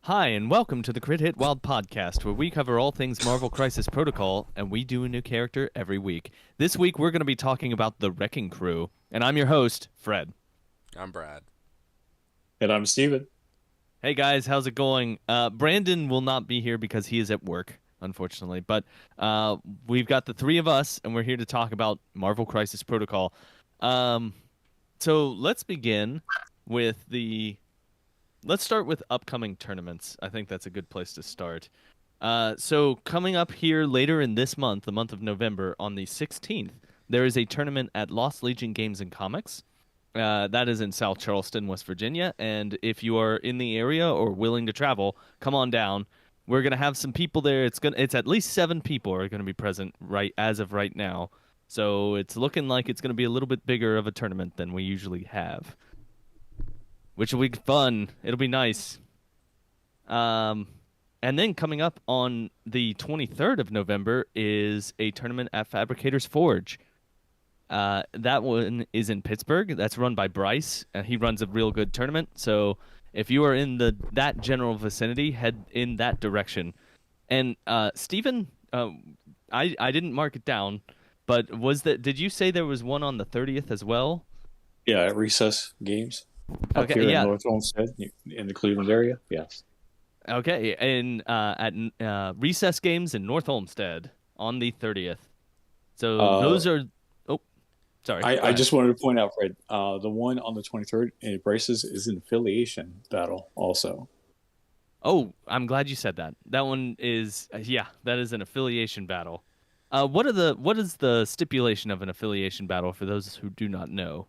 Hi, and welcome to the Crit Hit Wild podcast, where we cover all things Marvel Crisis Protocol, and we do a new character every week. This week, we're going to be talking about the Wrecking Crew, and I'm your host, Fred. I'm Brad. And I'm Steven. Hey guys, how's it going? Brandon will not be here because he is at work, unfortunately, but we've got the three of us, and we're here to talk about Marvel Crisis Protocol. So let's begin with Let's start with upcoming tournaments. I think that's a good place to start. So coming up here later in this month, the month of November, on the 16th, there is a tournament at Lost Legion Games and Comics. That is in South Charleston, West Virginia. And if you are in the area or willing to travel, come on down. We're gonna have some people there. It's at least 7 people are gonna be present as of right now. So it's looking like it's gonna be a little bit bigger of a tournament than we usually have, which will be fun. It'll be nice. And then coming up on the 23rd of November is a tournament at Fabricators Forge. That one is in Pittsburgh. That's run by Bryce. He runs a real good tournament. So if you are in that general vicinity, head in that direction. And Stephen, I didn't mark it down, but did you say there was one on the 30th as well? Yeah, at Recess Games. Up Okay, here yeah. in North Olmsted, in the Cleveland area. Yes. Okay, at Recess Games in North Olmsted on the 30th. So those are. Oh, sorry. I just wanted to point out, Fred, the one on the 23rd in Braces is an affiliation battle also. Oh, I'm glad you said that. That one is that is an affiliation battle. What is the stipulation of an affiliation battle for those who do not know?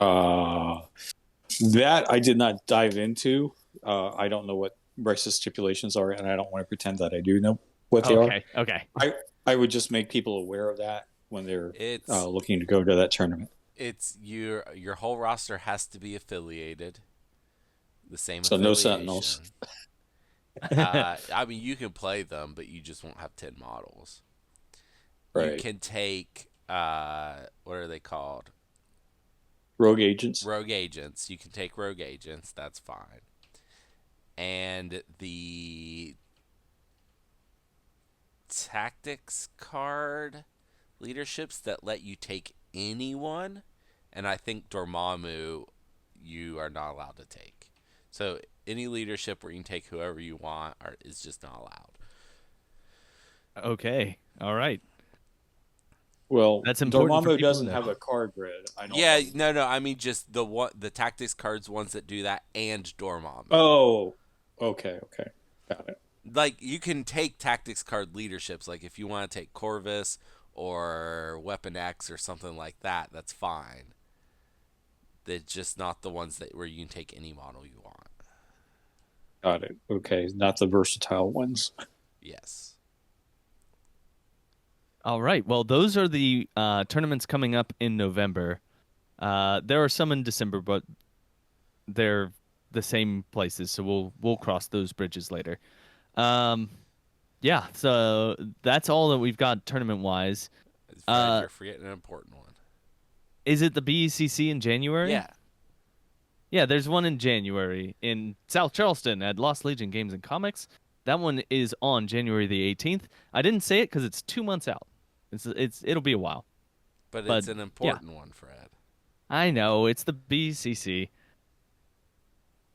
That I did not dive into. I don't know what Braces stipulations are, and I don't want to pretend that I do know what they are. Okay. I would just make people aware of that when they're It's looking to go to that tournament. it's your whole roster has to be affiliated. The same So no affiliation. Sentinels. I mean, you can play them, but you just won't have 10 models. Right. You can take what are they called? Rogue agents. Rogue agents. You can take rogue agents. That's fine. And the tactics card leaderships that let you take anyone, and I think Dormammu you are not allowed to take. So any leadership where you can take whoever you want is just not allowed. Okay. All right. Well, That's important for Dormammu people to doesn't know. have a card grid. I don't Yeah, know. no. I mean just the tactics cards ones that do that and Dormammu. Oh, okay, got it. Like you can take tactics card leaderships. Like if you want to take Corvus or Weapon X or something like that, that's fine. They're just not the ones where you can take any model you want. Got it. Okay, not the versatile ones. Yes. All right. Well, those are the tournaments coming up in November. There are some in December, but they're the same places, so we'll cross those bridges later. Yeah. So that's all that we've got tournament wise. Fred, you're forgetting an important one. Is it the BECC in January? Yeah. Yeah, there's one in January in South Charleston at Lost Legion Games and Comics. That one is on January the 18th. I didn't say it because it's 2 months out. It'll be a while. But it's an important one, Fred. I know it's the BCC.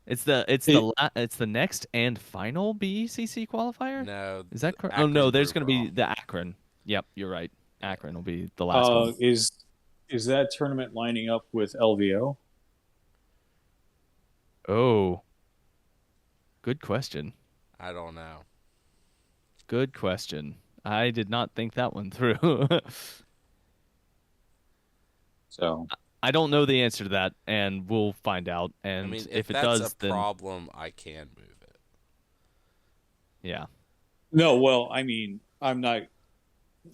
It's the next and final BCC qualifier. No, Is that correct? Oh Akron no, there's Brew going to be Brawl. the Akron. Yep, you're right. Akron will be the last one. Is that tournament lining up with LVO? Oh, good question. I don't know. Good question. I did not think that one through. So I don't know the answer to that, and we'll find out. And I mean, if it that's does, a then problem, I can move it. yeah. no, well, I mean, I'm not.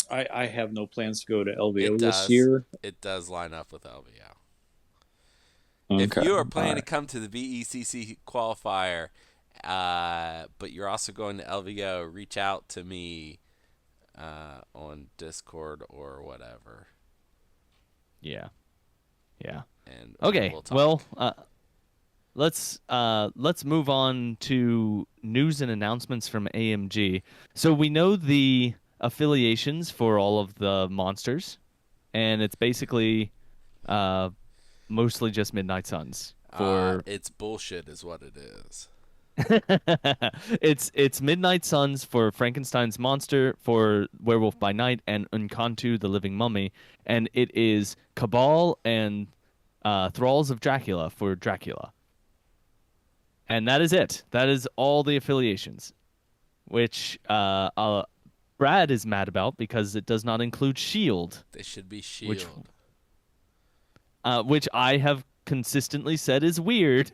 I have no plans to go to LVO It this does. year. It does line up with LVO. If Okay, you are planning all to right. come to the BECC qualifier, but you're also going to LVO, reach out to me on Discord or whatever. Yeah. And Okay. we'll talk. Well, let's move on to news and announcements from AMG. So we know the affiliations for all of the monsters, and it's basically uh mostly just Midnight Suns for It's bullshit, is what it is. it's Midnight Suns for Frankenstein's monster, for Werewolf by Night, and Unkantu the Living Mummy, and it is Cabal and Thralls of Dracula for Dracula. And that is it. That is all the affiliations, which Brad is mad about because it does not include Shield, They should be which Shield. which I have consistently said is weird.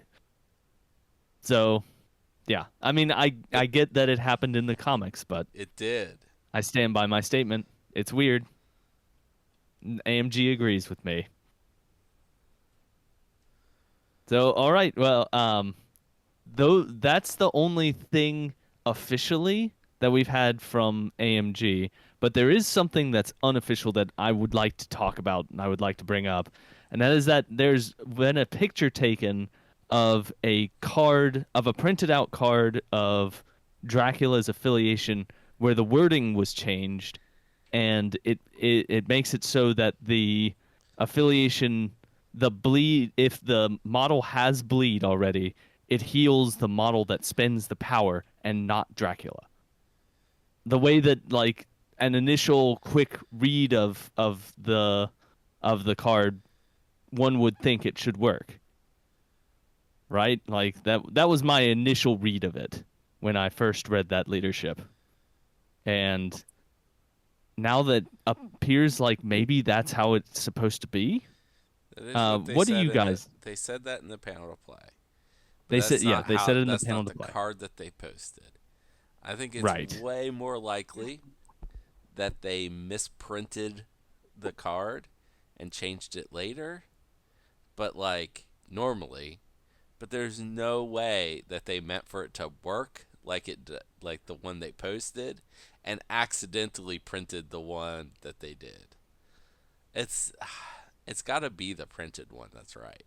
So, yeah. I mean, I It get that it happened in the comics, but it did. I stand by my statement. It's weird. AMG agrees with me. So, all right. Well, though that's the only thing officially that we've had from AMG, but there is something that's unofficial that I would like to talk about and I would like to bring up, and that is that there's been a picture taken of a card, of a printed out card of Dracula's affiliation where the wording was changed, and it makes it so that the affiliation, the bleed, if the model has bleed already, it heals the model that spends the power and not Dracula. The way that like an initial quick read of the card, one would think it should work, right? Like that was my initial read of it when I first read that leadership. And now that appears like maybe that's how it's supposed to be. That is what they What do said you in the. guys? They said that in the panel to play, but They said, that's yeah, not they how. said it in the That's panel not to the play. card that they posted. I think it's Right. way more likely that they misprinted the card and changed it later. But like normally, but there's no way that they meant for it to work like the one they posted and accidentally printed the one that they did. It's it's got to be the printed one, that's right.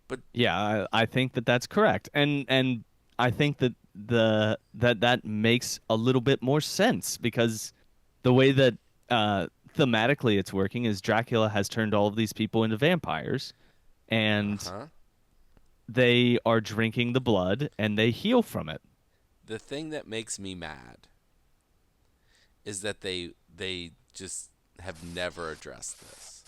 But Yeah, I think that that's correct, and I think that that makes a little bit more sense because the way that thematically it's working is Dracula has turned all of these people into vampires, and uh-huh. they are drinking the blood and they heal from it. The thing that makes me mad is that they just have never addressed this.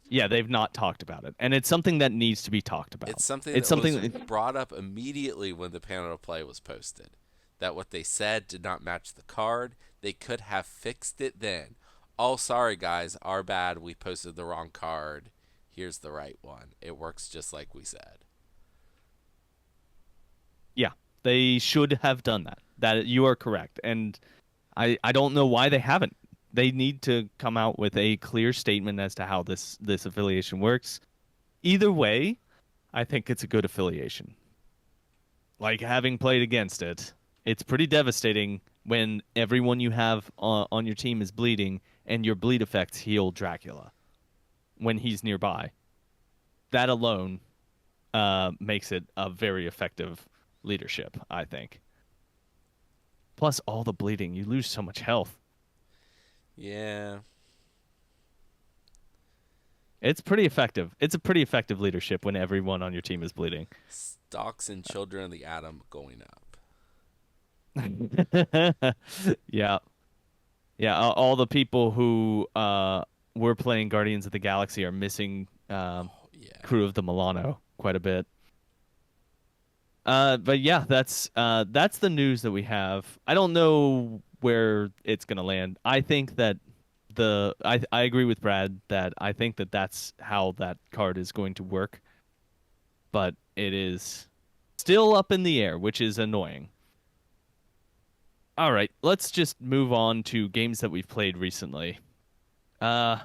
Yeah, they've not talked about it, and it's something that needs to be talked about. It's something It's that was something. brought up immediately when the panel play was posted. That what they said did not match the card. They could have fixed it then. Oh, sorry guys, our bad. We posted the wrong card. Here's the right one. It works just like we said. Yeah, they should have done that. That you are correct, and I don't know why they haven't. They need to come out with a clear statement as to how this affiliation works. Either way, I think it's a good affiliation. Like having played against it, it's pretty devastating when everyone you have on your team is bleeding and your bleed effects heal Dracula when he's nearby. That alone makes it a very effective leadership, I think. Plus, all the bleeding, you lose so much health. Yeah. It's pretty effective. It's a pretty effective leadership when everyone on your team is bleeding. Stocks and Children of the Atom going up. Yeah, yeah. All the people who were playing Guardians of the Galaxy are missing Yeah. Crew of the Milano quite a bit. But yeah, that's the news that we have. I don't know where it's gonna land. I think that I agree with Brad that I think that that's how that card is going to work, but it is still up in the air, which is annoying. All right, let's just move on to games that we've played recently. Uh,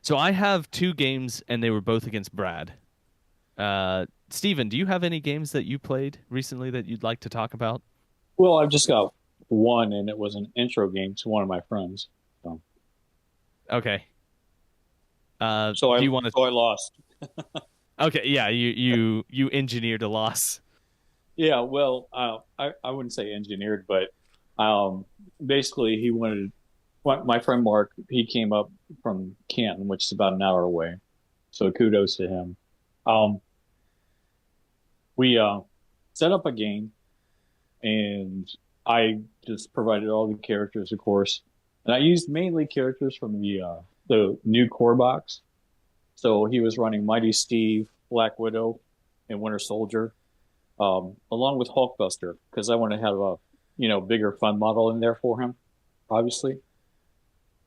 so I have two games, and they were both against Brad. Steven, do you have any games that you played recently that you'd like to talk about? Well, I've just got one, and it was an intro game to one of my friends. So, Okay. so Do I you want to? so I lost. Okay, yeah, you engineered a loss. Yeah, well, I wouldn't say engineered, but um, basically he wanted my friend Mark. He came up from Canton, which is about an hour away. So kudos to him. Um, we set up a game, and I just provided all the characters, of course, and I used mainly characters from the new core box. So he was running Mighty Steve, Black Widow, and Winter Soldier, along with Hulkbuster, because I want to have a bigger fun model in there for him, obviously.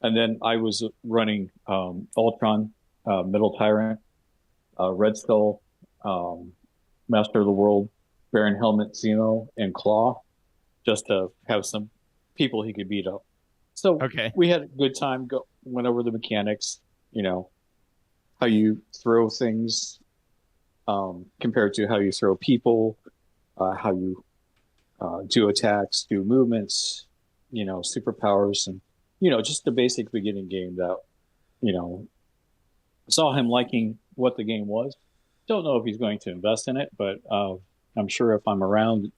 And then I was running Ultron, Metal Tyrant, Red Skull, um, Master of the World, Baron Helmet, Zemo, and Claw, just to have some people he could beat up. So Okay. we had a good time. Went over the mechanics, you know, how you throw things compared to how you throw people, how you do attacks, do movements, superpowers, and just the basic beginning game that you know saw him liking what the game was. Don't know if he's going to invest in it, but I'm sure if I'm around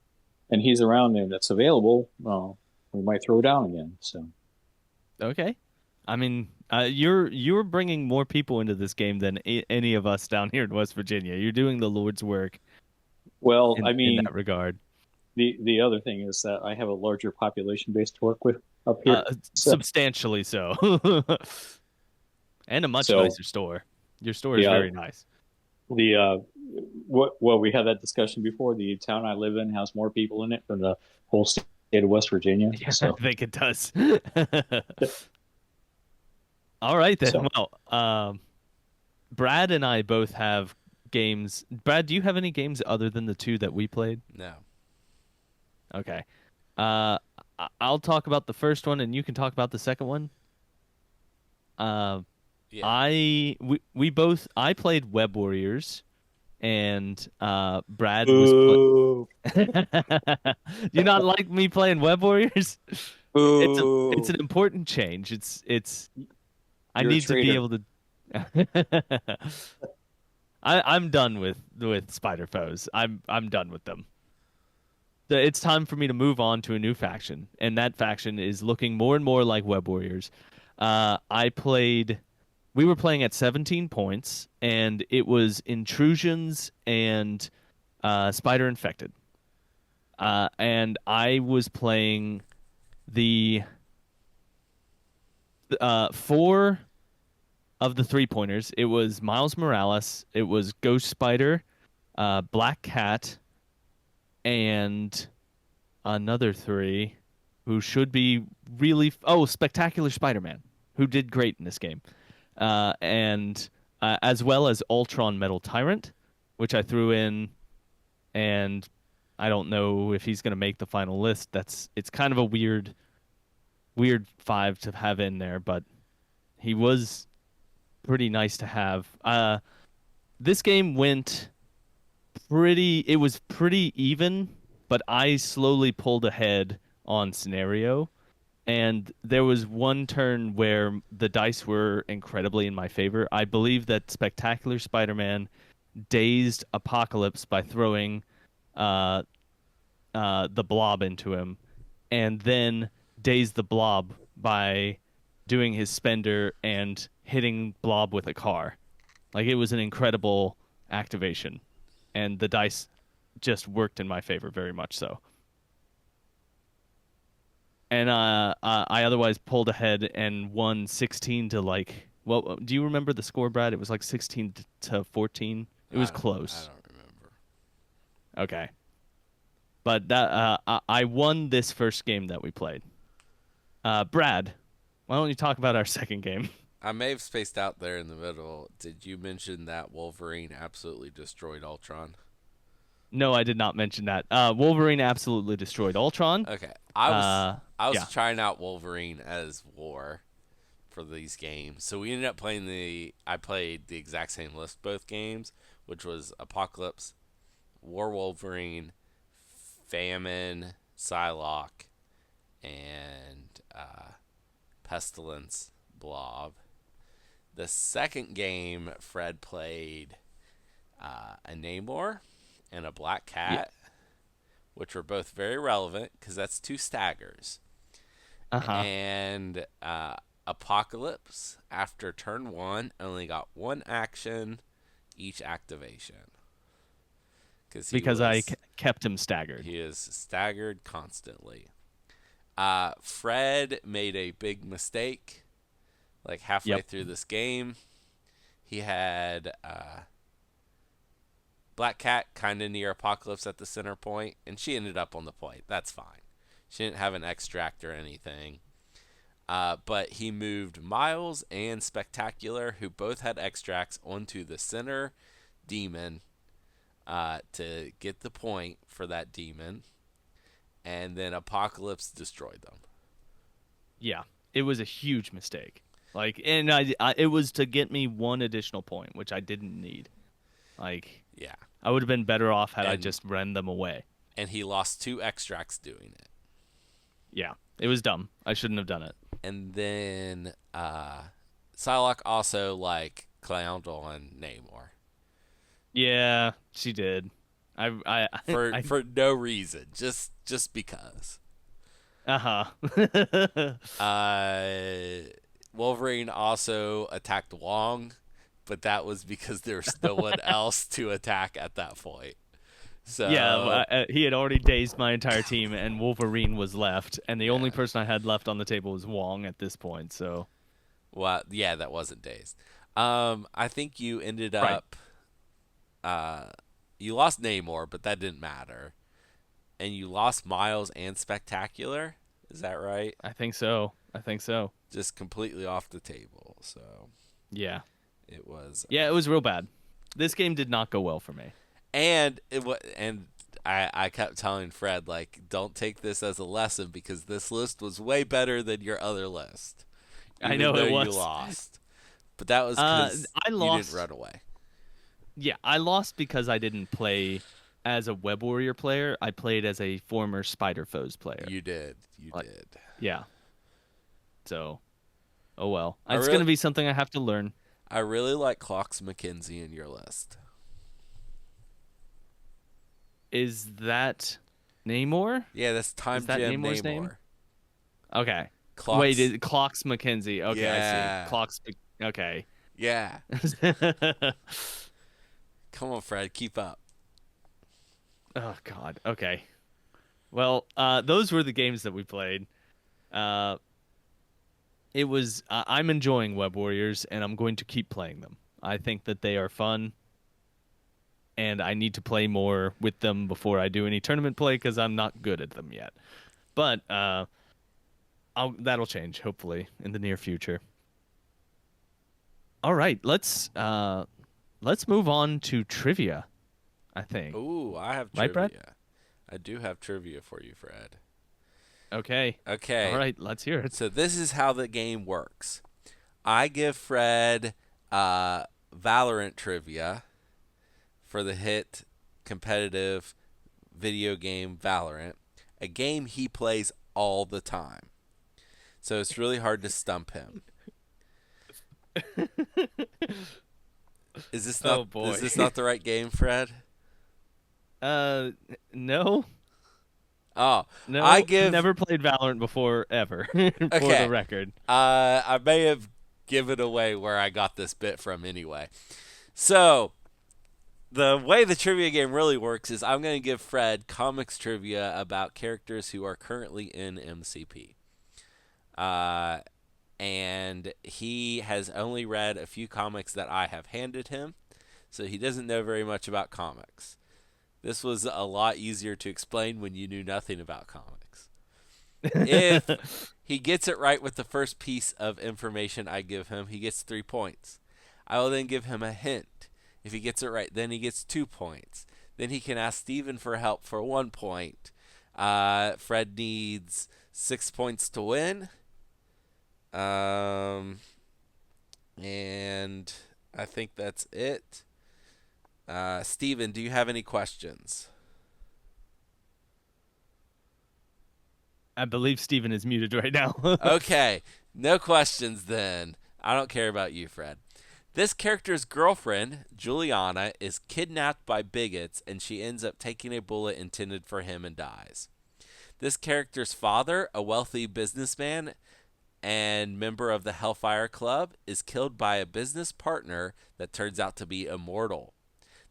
and he's around and it's available, we might throw down again. So, Okay. I mean, you're bringing more people into this game than any of us down here in West Virginia. You're doing the Lord's work well, I in mean, that regard. the other thing is that I have a larger population base to work with up here. So, Substantially so. And a much so nicer store. Your store is yeah, very nice. the what we had that discussion before. The town I live in has more people in it than the whole state of West Virginia. Yeah, I So, think it does. All right then. so Well, Brad and I both have games. Brad, do you have any games other than the two that we played? No. Okay. Uh, I'll talk about the first one, and you can talk about the second one. Uh, Yeah. we both I played Web Warriors, and Brad was play. boo, Do you not like me playing Web Warriors? It's boo. an important change. It's I You're a need to be traitor. able to. I'm done with Spider Foes. I'm done with them. It's time for me to move on to a new faction, and that faction is looking more and more like Web Warriors. I played. We were playing at 17 points, and it was intrusions and spider infected. And I was playing the four of the 3 pointers. It was Miles Morales, it was Ghost Spider, Black Cat, and another three who should be really Spectacular Spider-Man, who did great in this game, and as well as Ultron Metal Tyrant, which I threw in, and I don't know if he's gonna make the final list. It's kind of a weird five to have in there, but he was pretty nice to have. This game went pretty. It was pretty even, but I slowly pulled ahead on scenario. And there was one turn where the dice were incredibly in my favor. I believe that Spectacular Spider-Man dazed Apocalypse by throwing uh, the Blob into him, and then dazed the Blob by doing his spender and hitting Blob with a car. Like it was an incredible activation, and the dice just worked in my favor very much so. And I otherwise pulled ahead and won 16 to like. Well, do you remember the score, Brad? It was like 16 to 14. It was I close. don't remember. Okay, but that I won this first game that we played. Brad, why don't you talk about our second game? I may have spaced out there in the middle. Did you mention that Wolverine absolutely destroyed Ultron? No, I did not mention that. Wolverine absolutely destroyed Ultron. Okay. Uh, I was yeah, trying out Wolverine as War for these games. So we ended up playing I played the exact same list both games, which was Apocalypse, War Wolverine, Famine, Psylocke, and Pestilence Blob. The second game, Fred played a Namor and a Black yeah, Cat. which were both very relevant because that's 2 staggers. Uh-huh. And Apocalypse, after turn 1, only got 1 action each activation. Because Because kept him staggered. he is staggered constantly. Fred made a big mistake, like halfway Yep. through this game. He had Black Cat kind of near Apocalypse at the center point, and she ended up on the point. That's fine. She didn't have an extract or anything. But he moved Miles and Spectacular, who both had extracts, onto the center demon to get the point for that demon. And then Apocalypse destroyed them. Yeah. It was a huge mistake. Like, and it was to get me 1 additional point, which I didn't need. Like, Yeah. I would have been better off had I And- just ran them away. And he lost 2 extracts doing it. Yeah. It was dumb. I shouldn't have done it. And then Psylocke also like clowned on Namor Yeah, she did. I for no reason, just because. uh-huh. Wolverine also attacked Wong, but that was because there was no one else to attack at that point. So Yeah, he had already dazed my entire team, and Wolverine was left, and the only person I had left on the table was Wong at this point. So, well, yeah, that wasn't dazed. I think you ended Right. up. You lost Namor, but that didn't matter, and you lost Miles and Spectacular. Is that right? I think so. Just completely off the table. So Yeah, it was. yeah, it was real bad. This game did not go well for me. And I kept telling Fred, like, don't take this as a lesson because this list was way better than your other list. I Even know though it was. you lost. But that was because I you lost. didn't run away. Yeah, I lost because I didn't play as a Web Warrior player. I played as a former Spider Foes player. You did. Like- did. Yeah. So, oh well. I It's really- gonna be something I have to learn. I really like Clocks McKenzie in your list. Is that Namor? Yeah, that's Time Is that Gem Namor's Namor. name? Okay. Clocks, Wait, Clocks McKenzie. Okay, I Yeah. see. Clocks. Okay. Yeah. Come on, Fred. Keep up. Oh God. Okay. Well, those were the games that we played. It was. I'm enjoying Web Warriors, and I'm going to keep playing them. I think that they are fun, and I need to play more with them before I do any tournament play because I'm not good at them yet. But that'll change hopefully in the near future. All right, let's move on to trivia. I think. Ooh, I have Right, trivia. Brad? I do have trivia for you, Fred. Okay. Okay. All right, let's hear it. So this is how the game works. I give Fred Valorant trivia for the hit competitive video game Valorant, a game he plays all the time. So it's really hard to stump him. Is this not Oh, boy. Is this not the right game, Fred? No. Oh, No, I give never played Valorant before ever. For Okay. the record. I may have given away where I got this bit from anyway. So, the way the trivia game really works is I'm going to give Fred comics trivia about characters who are currently in MCP. And he has only read a few comics that I have handed him, so he doesn't know very much about comics. This was a lot easier to explain when you knew nothing about comics. If he gets it right with the first piece of information I give him, he gets 3 points. I will then give him a hint. If he gets it right, then he gets 2 points. Then he can ask Steven for help for 1 point. Fred needs 6 points to win. And I think that's it. Steven, do you have any questions? I believe Steven is muted right now. Okay, no questions then. I don't care about you, Fred. This character's girlfriend, Juliana, is kidnapped by bigots and she ends up taking a bullet intended for him and dies. This character's father, a wealthy businessman and member of the Hellfire Club, is killed by a business partner that turns out to be immortal.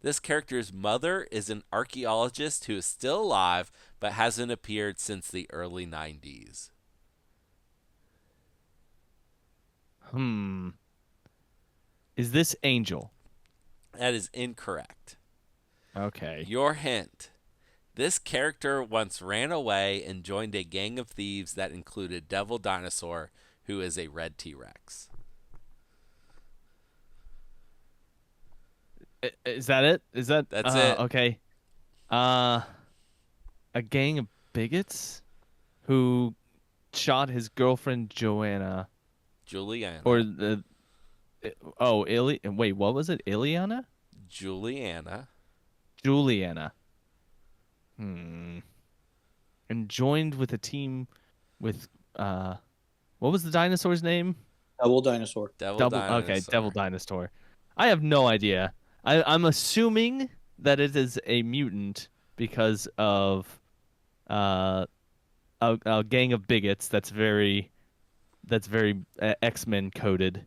This character's mother is an archaeologist who is still alive but hasn't appeared since the early 90s. Hmm. Is this Angel? That is incorrect. Okay. Your hint. This character once ran away and joined a gang of thieves that included Devil Dinosaur, who is a red T-Rex. Is that it? Is that That's it. okay? Uh, a gang of bigots who shot his girlfriend Joanna, Juliana. or the wait, what was it? Ileana? Juliana. Juliana. And joined with a team with what was the dinosaur's name? Double dinosaur. Devil Okay, Dinosaur. Devil Dinosaur. I have no idea. I'm assuming that it is a mutant because of a gang of bigots that's very X-Men coded.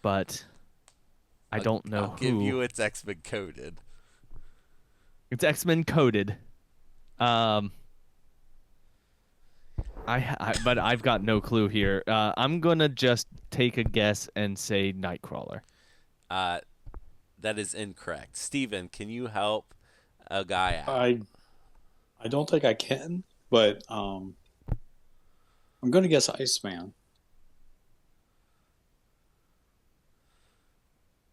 But I don't know I'll who. give you its X-Men coded. It's X-Men coded. But I've got no clue here. I'm gonna just take a guess and say Nightcrawler. That is incorrect. Steven, can you help a guy out? I don't think I can, but I'm going to guess Iceman.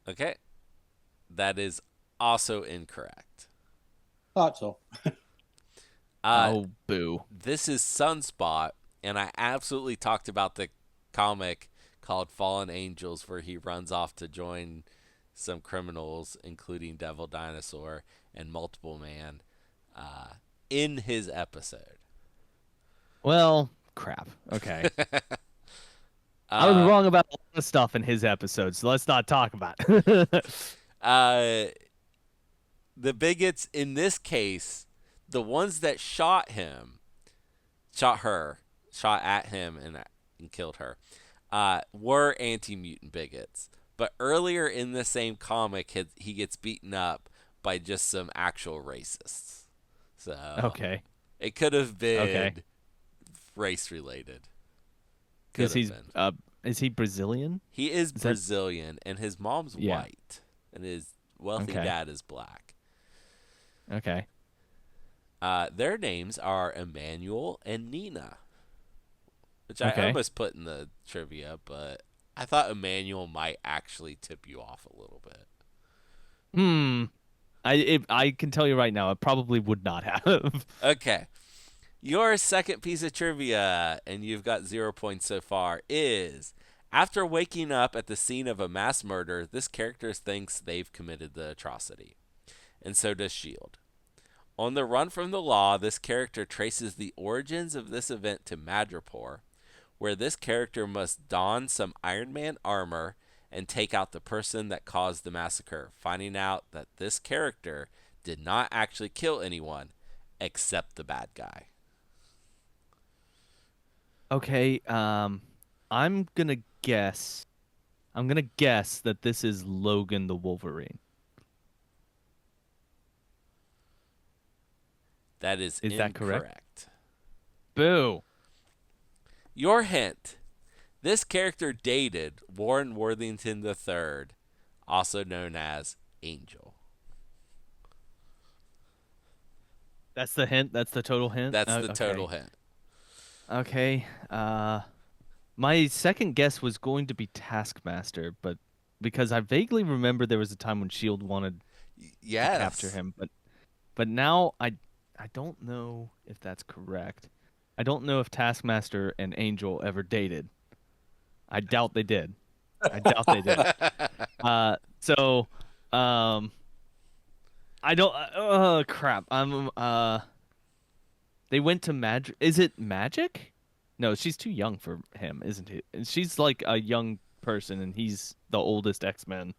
Okay. That is also incorrect. Thought so. Oh, boo. This is Sunspot, and I absolutely talked about the comic called Fallen Angels where he runs off to join some criminals, including Devil Dinosaur and Multiple Man, in his episode. Well, crap. Okay. I was wrong about a lot of stuff in his episode, so let's not talk about it. The bigots in this case, the ones that shot at him and killed her, were anti-mutant bigots. But earlier in the same comic, he gets beaten up by just some actual racists. So Okay. it could have been Okay. race related. Because is he Brazilian? He is Brazilian, and his mom's Yeah. white, and his wealthy Okay. dad is black. Okay. Their names are Emmanuel and Nina, which I Okay. almost put in the trivia, but I thought Emmanuel might actually tip you off a little bit. I can tell you right now, it probably would not have. Okay. Your second piece of trivia, and you've got 0 points so far, is after waking up at the scene of a mass murder, this character thinks they've committed the atrocity. And so does S.H.I.E.L.D. On the run from the law, this character traces the origins of this event to Madripoor, where this character must don some Iron Man armor and take out the person that caused the massacre, finding out that this character did not actually kill anyone except the bad guy. Okay, I'm gonna guess that this is Logan the Wolverine. That is Is that correct? incorrect. Boo. Your hint. This character dated Warren Worthington III, also known as Angel. That's the hint. That's the total hint. That's the Okay. total hint. Okay. My second guess was going to be Taskmaster, but because I vaguely remember there was a time when Shield wanted Yes. to capture him, but now I don't know if that's correct. I don't know if Taskmaster and Angel ever dated. I doubt they did. I doubt they did. So, I don't. Oh crap! They went to Magic. Is it Magic? No, she's too young for him, isn't it? And she's like a young person, and he's the oldest X-Men.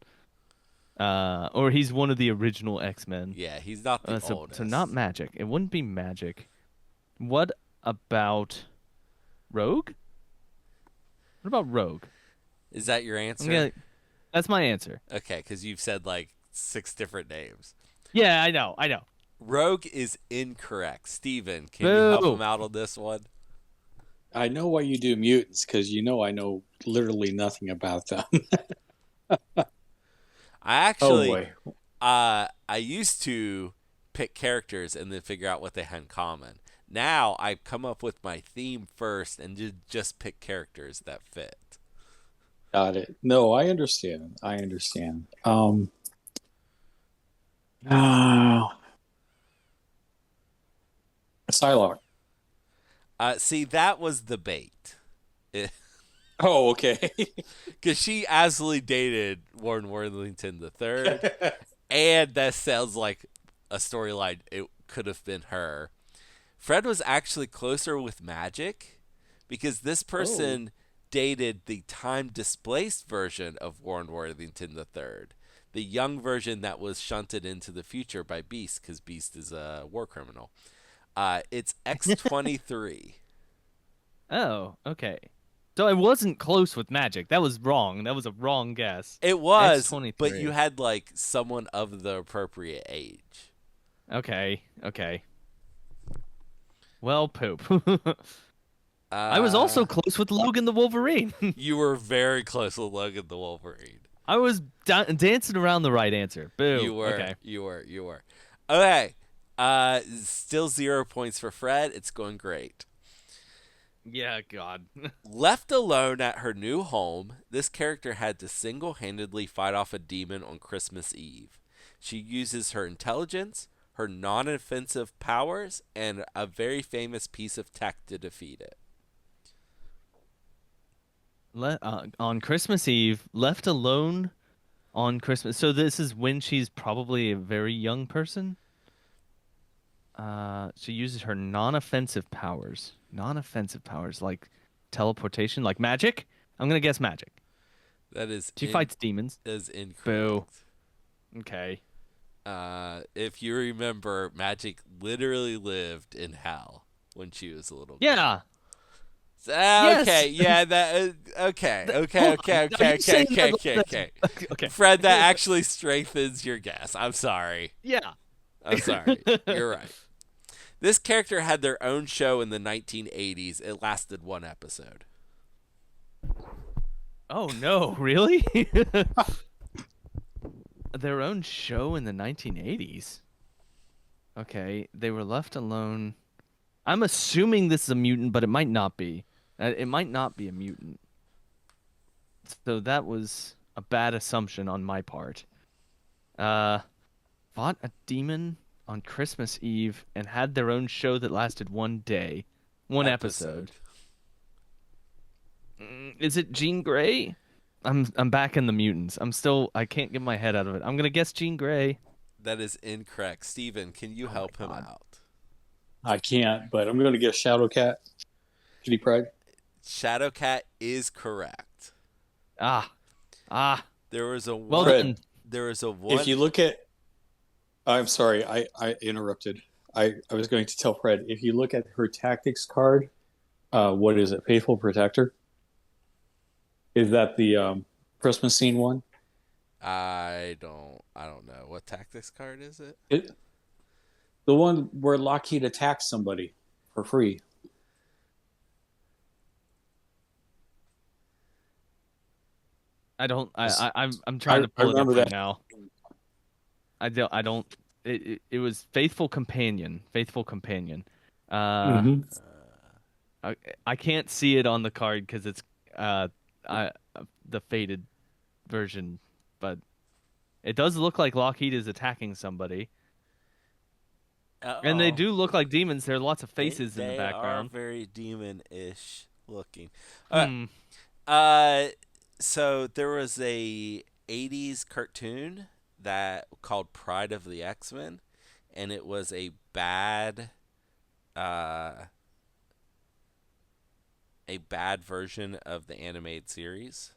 Or he's one of the original X-Men. Yeah, he's not the So not oldest. Magic. It wouldn't be Magic. What about Rogue? What about Rogue? Is that your I'm answer? gonna. That's my answer. Okay, because you've said like 6 different names. Yeah, I know. I know. Rogue is incorrect. Steven, can you help him Boo. out on this one? I know why you do mutants because you know I know literally nothing about them. I Oh actually, boy. I used to pick characters and then figure out what they had in common. Now I come up with my theme first and just pick characters that fit. Got it. No, I understand. I understand. Uh, Psylocke. See, that was the bait. Oh, okay. Because she absolutely dated Warren Worthington III, and that sounds like a storyline. It could have been her. Fred was actually closer with Magic because this Oh, person dated the time displaced version of Warren Worthington III, the young version that was shunted into the future by Beast because Beast is a war criminal. It's X-23. Oh, okay. So I wasn't close with Magic. That was wrong. That was a wrong guess. It was, but you X-23. had like someone of the appropriate age. Okay. Okay. Well, poop. I was Uh, also close with Logan the Wolverine. you were very close with Logan the Wolverine. I was dancing around the right answer. Boo. You were, Okay. you were, you were. Okay. Still 0 points for Fred. It's going great. Yeah, God. Left alone at her new home, this character had to single handedly fight off a demon on Christmas Eve. She uses her intelligence, her non offensive powers, and a very famous piece of tech to defeat it. On Christmas Eve, left alone on Christmas. So this is when she's probably a very young person. She uses her non-offensive powers. Non-offensive powers like teleportation, like magic. I'm gonna guess magic. That is She fights demons. Boo. incorrect. Okay. If you remember, Magic literally lived in hell when she was a little girl. Yeah. Okay, Yes. yeah, that okay, okay, Hold okay, on. Are okay, you okay, saying okay, that? okay, okay. Okay. Fred, that actually strengthens your guess. I'm sorry. Yeah. I'm sorry. You're right. This character had their own show in the 1980s. It lasted 1 episode. Oh no, really? Their own show in the 1980s. Okay, they were left alone. I'm assuming this is a mutant, but it might not be. It might not be a mutant. So that was a bad assumption on my part. Uh, Fought a demon on Christmas Eve and had their own show that lasted one day, one episode. Episode. Is it Jean Grey? I'm back in the mutants. I can't get my head out of it. I'm gonna guess Jean Grey. That is incorrect. Steven, can you Oh my help him God. out? I can't, but I'm going to guess Shadowcat. Kitty Pryde. Shadowcat is correct. Ah, ah. There was a Well one. Fred, done. There was a if one. you look at, I'm sorry, I interrupted. I was going to tell Fred, if you look at her tactics card, what is it? Faithful Protector? Is that the Christmas scene one? I don't know. What tactics card is it? It, the one where Lockheed attacks somebody for free. I don't. I'm trying to I pull it up remember right that. now. I don't. It was Faithful Companion. Faithful Companion. Uh, Mm-hmm. I I can't see it on the card because it's I the faded version, but it does look like Lockheed is attacking somebody, and they Oh, do look like demons. There are lots of faces in the they are background. very demon-ish looking. Uh, Hmm. uh, so there was a '80s cartoon that called Pride of the X-Men, and it was uh, a bad version of the animated series.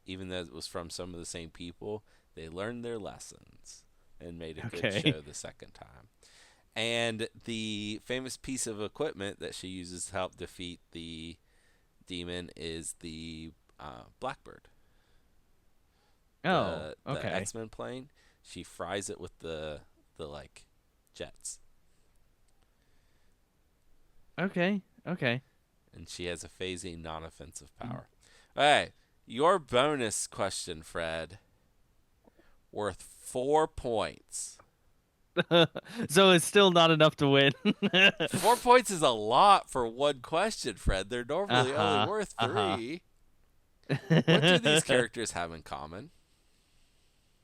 even though it was from some of the same people, they learned their lessons and made a good Okay. show the second time. And the famous piece of equipment that she uses to help defeat the demon is the Blackbird, Oh, the okay. X-Men plane. She fries it with the like jets, Okay. Okay. and she has a phasing non-offensive power. All right, your bonus question, Fred, worth 4 points. So it's still not enough to win. 4 points is a lot for one question, Fred. They're normally only Uh-huh. worth Uh-huh. 3. What do these characters have in common?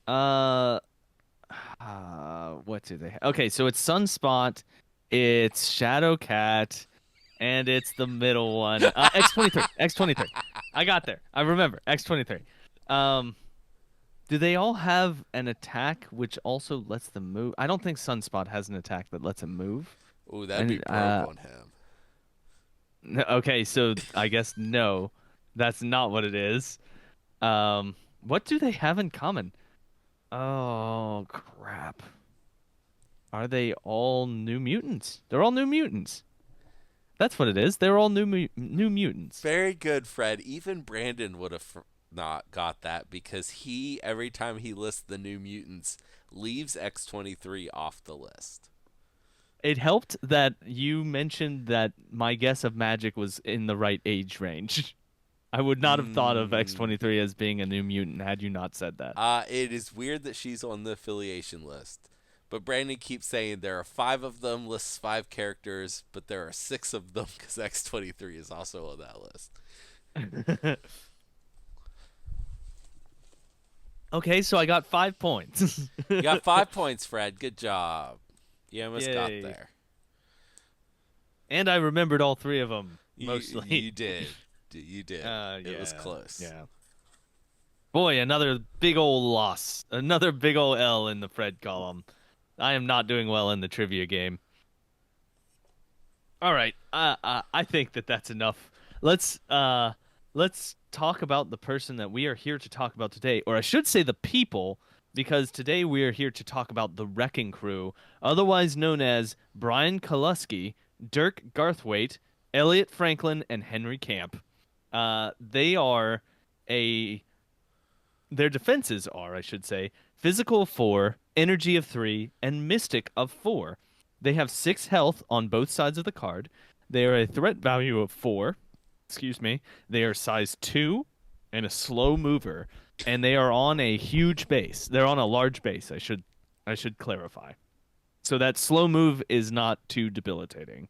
uh what do they Okay, so it's Sunspot, it's Shadowcat, and it's the middle one. X-23. X-23. I got there. I remember. X-23. Um do they all have an attack which also lets them move? I don't think Sunspot has an attack that lets him move. Ooh, that'd be And broke on him. okay, so I guess no. That's not what it is. What do they have in common? Oh, crap. Are they all New Mutants? They're all New Mutants. That's what it is. They're all New Mutants. Very good, Fred. Even Brandon would have not got that because he, every time he lists the New Mutants, leaves X-23 off the list. It helped that you mentioned that my guess of magic was in the right age range. I would not have thought of Mm. X-23 as being a New Mutant had you not said that. It is weird that she's on the affiliation list. But Brandon keeps saying there are 5 of them, lists 5 characters, but there are 6 of them because X-23 is also on that list. Okay, so I got 5 points. You got 5 points, Fred. Good job. You almost got Yay. there. And I remembered all three of them, You mostly. did. You did. It was Yeah. close. Yeah. Boy, another big old loss. Another big old L in the Fred column. I am not doing well in the trivia game. All right. I think that that's enough. Let's talk about the person that we are here to talk about today, or I should say the people, because today we are here to talk about the Wrecking Crew, otherwise known as Brian Kalusky, Dirk Garthwaite, Elliot Franklin, and Henry Camp. They are a their defenses are, I should say, physical of 4, energy of 3, and mystic of 4. They have 6 health on both sides of the card. They are a threat value of 4. Excuse me. They are size 2 and a slow mover, and they are on a huge base. They're on a large base. I should clarify. So that slow move is not too debilitating.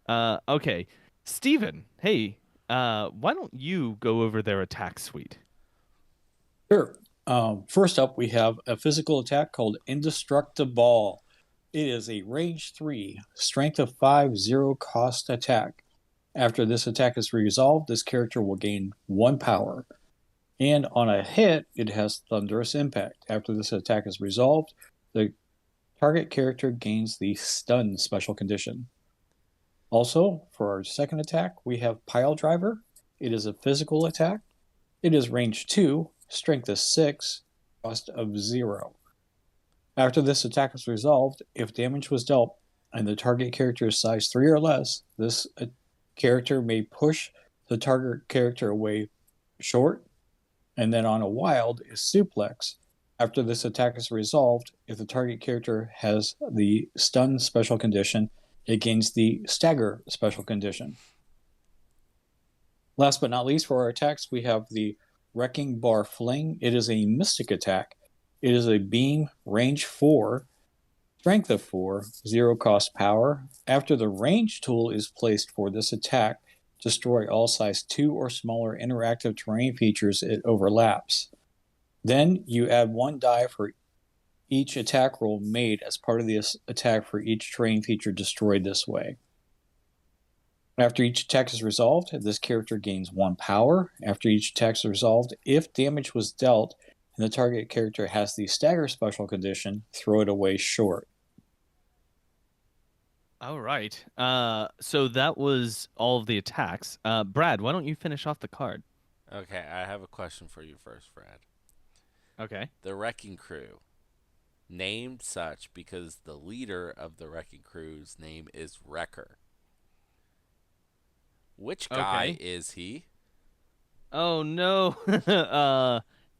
Okay. Steven, hey, why don't you go over their attack suite? Sure. First up, we have a physical attack called Indestructible. It is a range 3, strength of 5, 0 cost attack. After this attack is resolved, this character will gain 1 power. And on a hit, it has Thunderous Impact. After this attack is resolved, the target character gains the Stun special condition. Also, for our second attack, we have Pile Driver. It is a physical attack. It is range 2, strength of 6, cost of 0. After this attack is resolved, if damage was dealt and the target character is size 3 or less, this character may push the target character away short, and then on a wild is suplex. After this attack is resolved, if the target character has the stun special condition, it gains the stagger special condition. Last but not least, for our attacks, we have the Wrecking Bar Fling. It is a mystic attack. It is a beam, range 4, strength of 4, 0 cost power. After the range tool is placed for this attack, destroy all size 2 or smaller interactive terrain features it overlaps. Then you add 1 die for each attack roll made as part of this attack for each terrain feature destroyed this way. After each attack is resolved, this character gains 1 power. After each attack is resolved, if damage was dealt and the target character has the stagger special condition, throw it away short. All right. So that was all of the attacks. Brad, why don't you finish off the card? Okay, I have a question for you first, Fred. Okay. The Wrecking Crew, named such because the leader of the Wrecking Crew's name is Wrecker. Which guy Okay. is he? Oh no.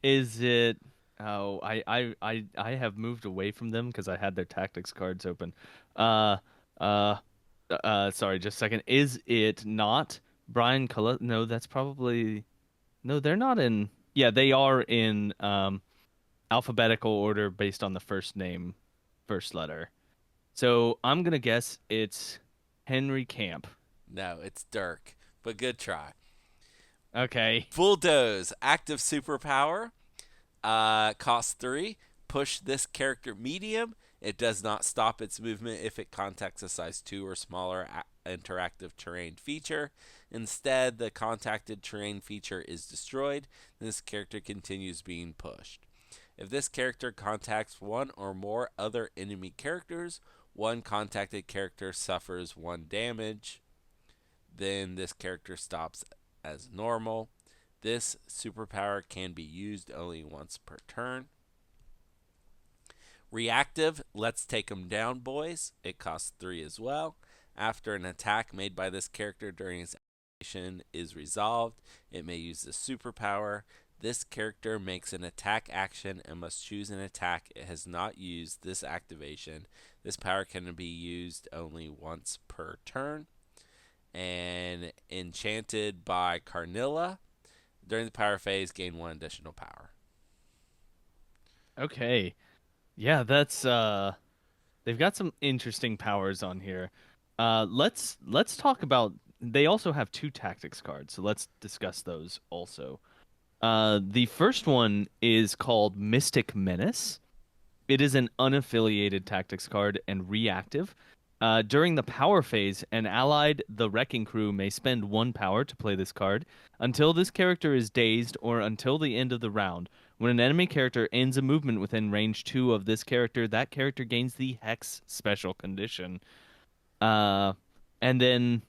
Is it? Oh, I have moved away from them because I had their tactics cards open. Uh, uh, sorry, just a second. Is it not Brian Cullen? No, that's probably no. They're not in. Yeah, they are in alphabetical order based on the first name, first letter. So I'm gonna guess it's Henry Camp. No, it's Dirk, but good try. Okay. Bulldoze, active superpower. Cost 3. Push this character medium. It does not stop its movement if it contacts a size 2 or smaller interactive terrain feature. Instead, the contacted terrain feature is destroyed, and this character continues being pushed. If this character contacts one or more other enemy characters, one contacted character suffers 1 damage. Then this character stops as normal. This superpower can be used only once per turn. Reactive, let's take them down, boys. It costs 3 as well. After an attack made by this character during its activation is resolved, it may use the superpower. This character makes an attack action and must choose an attack. It has not used this activation. This power can be used only once per turn. And Enchanted by Carnilla. During the power phase, gain 1 additional power. Okay. Yeah, that's they've got some interesting powers on here. Let's talk about they also have two tactics cards, so let's discuss those also. The first one is called Mystic Menace. It is an unaffiliated tactics card and reactive. During the power phase, an allied, the Wrecking Crew, may spend 1 power to play this card until this character is dazed or until the end of the round. When an enemy character ends a movement within range 2 of this character, that character gains the Hex special condition. Uh, and then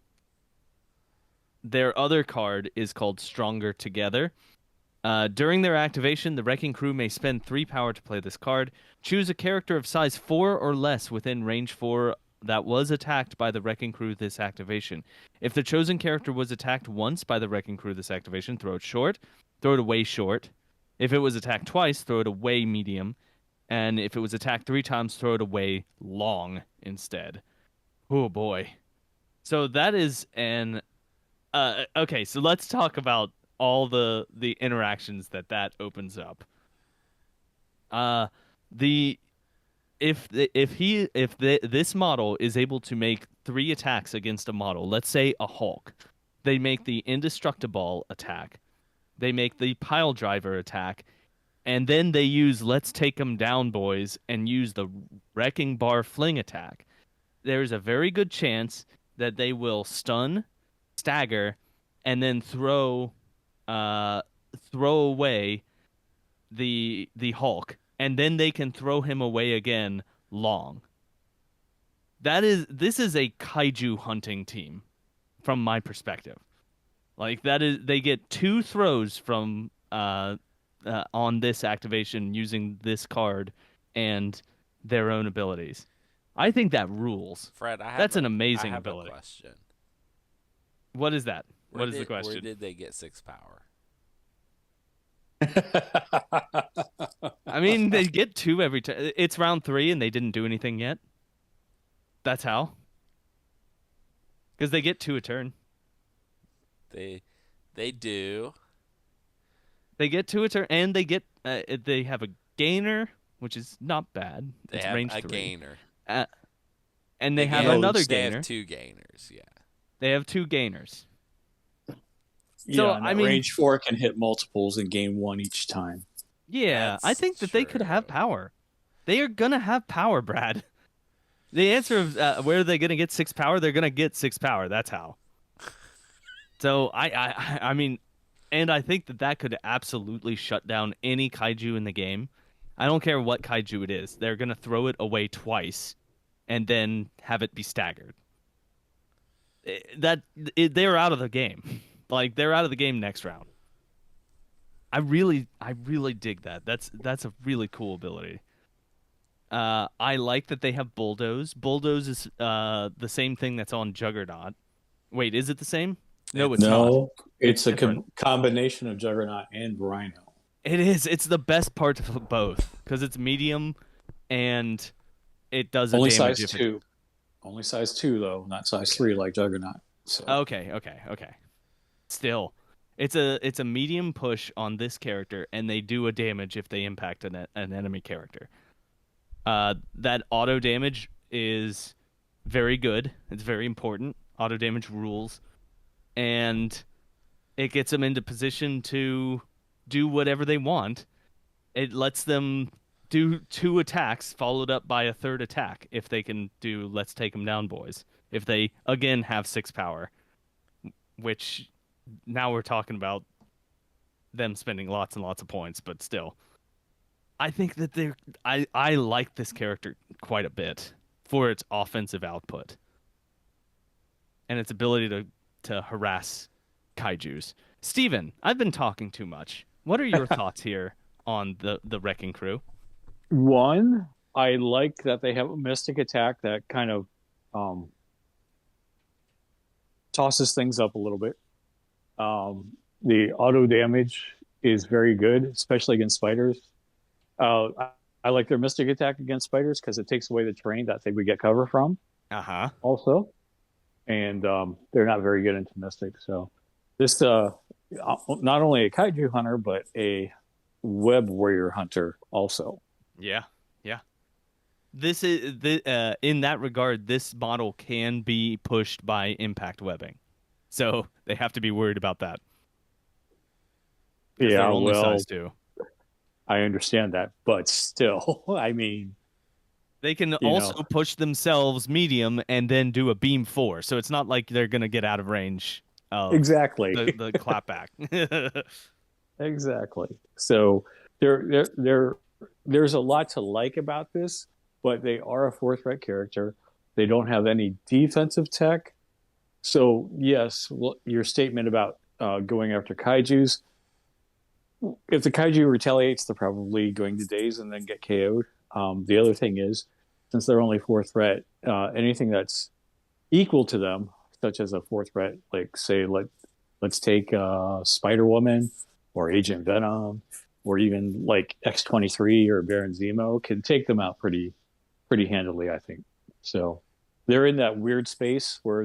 their other card is called Stronger Together. During their activation, the Wrecking Crew may spend 3 power to play this card. Choose a character of size 4 or less within range 4 that was attacked by the Wrecking Crew this activation. If the chosen character was attacked once by the Wrecking Crew this activation, throw it short. Throw it away short. If it was attacked twice, throw it away medium. And if it was attacked 3 times, throw it away long instead. Oh boy. So that is an okay, so let's talk about all the interactions that opens up. Uh, the if this model is able to make 3 attacks against a model, let's say a Hulk, they make the indestructible attack, they make the pile driver attack, and then they use let's take 'em down, boys, and use the wrecking bar fling attack. There's a very good chance that they will stun, stagger, and then uh throw away the Hulk, and then they can throw him away again long. This is a kaiju hunting team from my perspective. Like that is they get 2 throws from on this activation using this card and their own abilities. I think that rules. Fred, That's an I amazing have a ability. question. What is that? Where What is the did where question? did they get 6 power? I mean, they get 2 every time. It's round 3 and they didn't do anything yet. That's how. Because they get 2 a turn. They they do. They get 2 a turn, and they have a gainer, which is not bad. They It's have range a 3. gainer. Uh, and they They have get No, another they have gainer. 2 gainers, yeah. They have 2 gainers. So yeah, and I that mean, range 4 can hit multiples and gain 1 each time. yeah, I That's think that they could have true. power. They are gonna have power, Brad. The answer of where are they gonna get 6 power? They're gonna get 6 power. That's how. So I mean, and I think that could absolutely shut down any kaiju in the game. I don't care what kaiju it is. They're gonna throw it away twice, and then have it be staggered. They're out of the game. Like they're out of the game next round. I really dig that. That's a really cool ability. I like that they have bulldoze. Bulldoze is the same thing that's on Juggernaut. Wait, is it the same? No, it's It's not. No, It's it's a different. combination of Juggernaut and Rhino. It is. It's the best part of both because it's medium and it does a Only damage size if it. two. Only size two though, not size three like Juggernaut. So Okay, okay, okay. Still, it's a medium push on this character, and they do a damage if they impact an enemy character. That auto damage is very good. It's very important. Auto damage rules, and it gets them into position to do whatever they want. It lets them do two attacks followed up by a third attack if they can do let's take them down boys. If they again have 6 power, which now we're talking about them spending lots and lots of points, but still. I think that I like this character quite a bit for its offensive output and its ability to harass kaijus. Steven, I've been talking too much. What are your thoughts here on the Wrecking Crew? one, I like that they have a Mystic attack that kind of um, tosses things up a little bit. The auto damage is very good, especially against spiders. I like their Mystic attack against spiders because it takes away the terrain that they would get cover from. Uh-huh. Also, and they're not very good into Mystic. So this not only a kaiju hunter but a web warrior hunter also. Yeah. Yeah. This is in that regard, this model can be pushed by impact webbing. So they have to be worried about that because they're Yeah, only well, size 2. I understand that, but still, I mean, They can you know, also push themselves medium and then do a beam 4. So it's not like they're going to get out of range of exactly, the clapback. exactly. So there there's a lot to like about this, but they are a fourth threat character. They don't have any defensive tech. So yes, your statement about going after kaiju's, if the kaiju retaliates, they're probably going to daze and then get KO'd. The other thing is, since they're only fourth threat, anything that's equal to them, such as a fourth threat, like say let's take Spider Woman or Agent Venom or even like X-23 or Baron Zemo, can take them out pretty handily, I think. So they're in that weird space where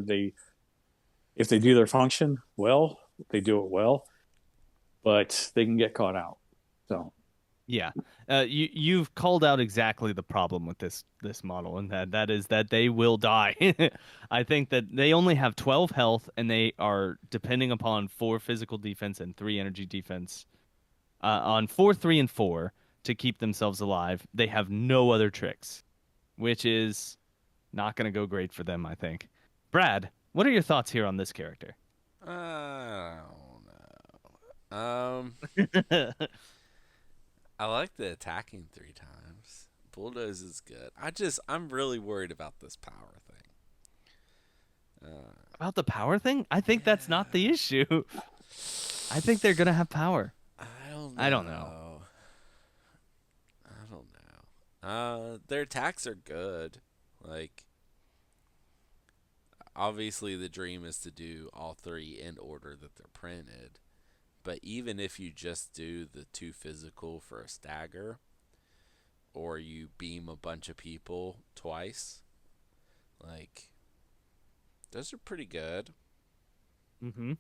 if they do their function well, they do it well, but they can get caught out. So Yeah. You've called out exactly the problem with this model, and that is that they will die. I think that they only have 12 health, and they are depending upon 4 physical defense and 3 energy defense. On 4, 3, and 4 to keep themselves alive. They have no other tricks, which is not going to go great for them, I think. Brad, what are your thoughts here on this character? I don't know. I like the attacking 3 times. Bulldoze is good. I'm really worried about this power thing. About the power thing? I think that's not Yeah. the issue. I think they're going to have power. I don't I don't know. know. I don't know. Their attacks are good. Like, obviously, the dream is to do all 3 in order that they're printed. But even if you just do the 2 physical for a stagger, or you beam a bunch of people twice, like, those are pretty good. Mm-hmm.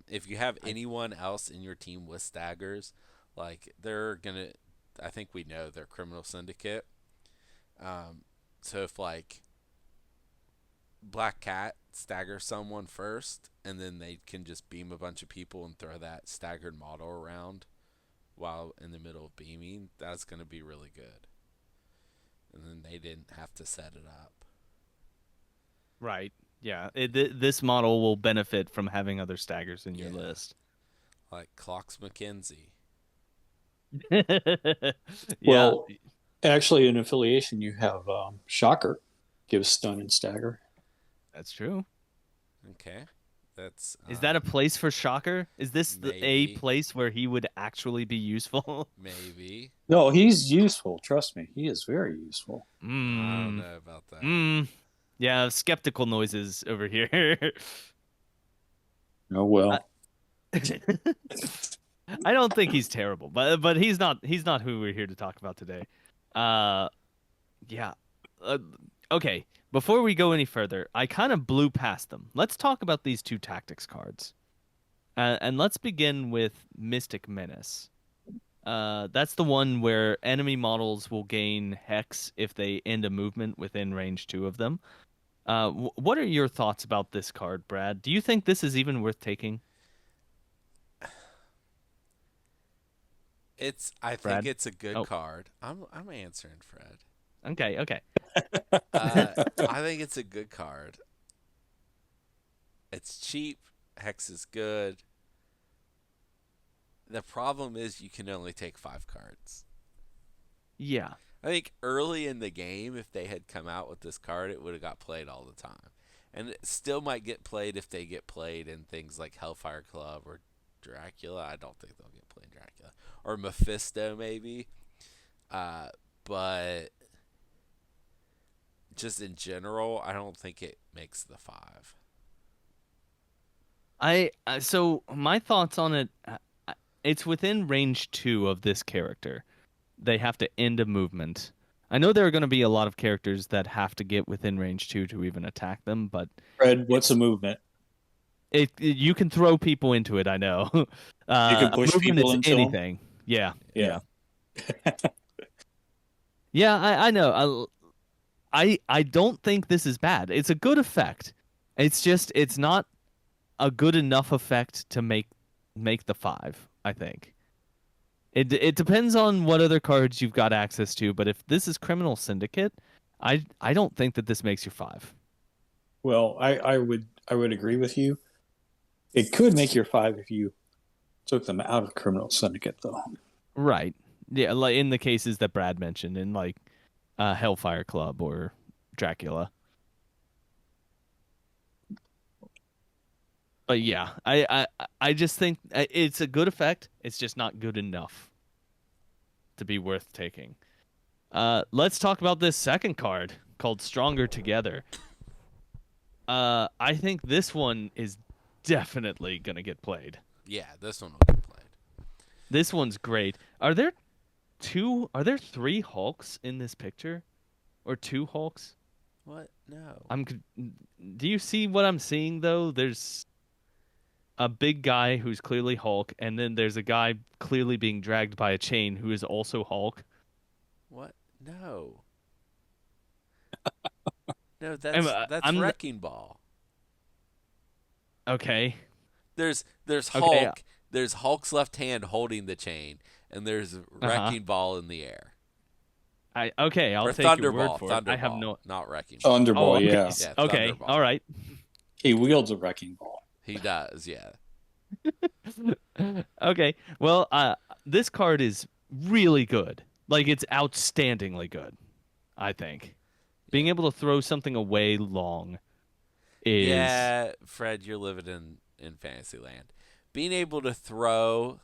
If you have anyone else in your team with staggers, like, they're gonna, I think we know they're criminal syndicate. So if, like, Black Cat staggers someone first, and then they can just beam a bunch of people and throw that staggered model around while in the middle of beaming, that's going to be really good. And then they didn't have to set it up. Right. Yeah. This model will benefit from having other staggers in your Yeah. list. Like Clocks McKenzie. Yeah, well, actually, in affiliation, you have Shocker gives stun and stagger. that's true. Okay. That's Is that a place for Shocker? Is this a maybe, place where he would actually be useful? maybe. No, he's useful. Trust me, he is very useful. I don't Hmm. know about that. Hmm. Yeah, skeptical noises over here. Oh I, well. I don't think he's terrible, but he's not who we're here to talk about today. Uh, yeah. Uh, okay. Before we go any further, I kind of blew past them. Let's talk about these two tactics cards, and let's begin with Mystic Menace. That's the one where enemy models will gain Hex if they end a movement within range two of them. What are your thoughts about this card, Brad? Do you think this is even worth taking, I think Brad? it's a good Oh, card. I'm answering Fred. okay, okay. I think it's a good card. It's cheap. Hex is good. The problem is you can only take 5 cards. Yeah. I think early in the game, if they had come out with this card, it would have got played all the time. And it still might get played if they get played in things like Hellfire Club or Dracula. I don't think they'll get played in Dracula. Or Mephisto, maybe. Uh, but just in general, I don't think it makes the 5. So my thoughts on it, it's within range two of this character. They have to end a movement. I know there are going to be a lot of characters that have to get within range two to even attack them, but Fred, what's a it's movement? you can throw people into it. I know. You can A push movement people is into them. anything. Yeah, Yeah. yeah, yeah. I know. I don't think this is bad. It's a good effect. It's just it's not a good enough effect to make the five. I think. It depends on what other cards you've got access to, but if this is Criminal Syndicate, I don't think that this makes your five. Well, I would agree with you. It could make your five if you took them out of criminal syndicate, though. Right. Yeah, like in the cases that Brad mentioned in like Hellfire Club or Dracula. But yeah, I just think it's a good effect. It's just not good enough to be worth taking. Let's talk about this second card called Stronger Together. I think this one is definitely gonna get played. Yeah, this one will get played. This one's great. Are there two? Are there three Hulks in this picture, or two Hulks? What? No. Do you see what I'm seeing though? There's a big guy who's clearly Hulk, and then there's a guy clearly being dragged by a chain who is also Hulk. What? No. No, I'm, that's I'm Wrecking Ball. okay. There's Okay. Hulk. There's Hulk's left hand holding the chain, and there's Uh huh. Wrecking Ball in the air. Okay. I'll Or take your word Thunderball. for it. I have Thunderball, no. not Wrecking Ball. Oh, Thunderball, okay. yeah. Yeah, Okay. All Thunderball. right. He wields a wrecking ball. He does. Yeah. Okay. Well, this card is really good. Like it's outstandingly good. I think being Yeah. able to throw something away long is Yeah, Fred, you're living in Fantasyland. Being able to throw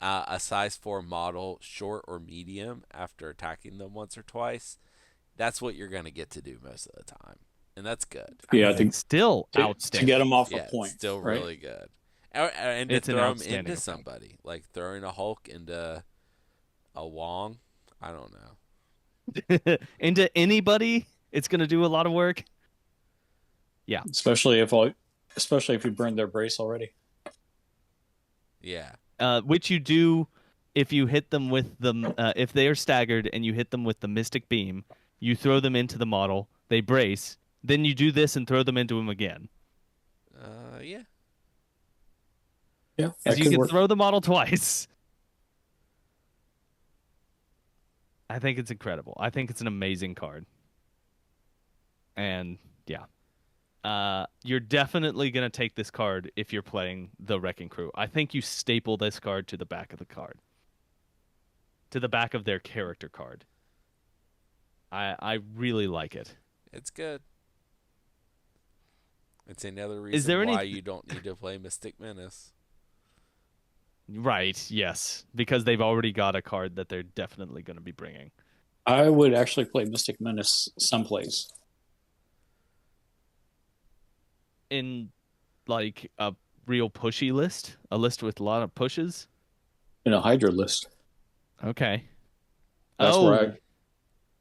a size 4 model short or medium after attacking them once or twice, that's what you're going to get to do most of the time. And that's good. I Yeah, mean, it's still to get outstanding. him off a Yeah, it's point, still right? really good. And to It's an throw them outstanding into effect. somebody, like throwing a Hulk into a Wong. I don't know. Into anybody, it's gonna do a lot of work. Yeah. Especially if you burned their brace already. Yeah. Which you do if you hit them with the if they are staggered and you hit them with the Mystic Beam, you throw them into the model, they brace, then you do this and throw them into him again. Yeah. Yeah, Because that you could can work. throw the model twice. I think it's incredible. I think it's an amazing card. And yeah. You're definitely gonna take this card if you're playing the Wrecking Crew. I think you staple this card to the back of the card. To the back of their character card. I really like it. It's good. It's another Is reason there any? why you don't need to play Mystic Menace. Right, yes, because they've already got a card that they're definitely going to be bringing I would actually play Mystic Menace someplace in like a real pushy list, a list with a lot of pushes. in a Hydra list. Okay. That's where Oh, I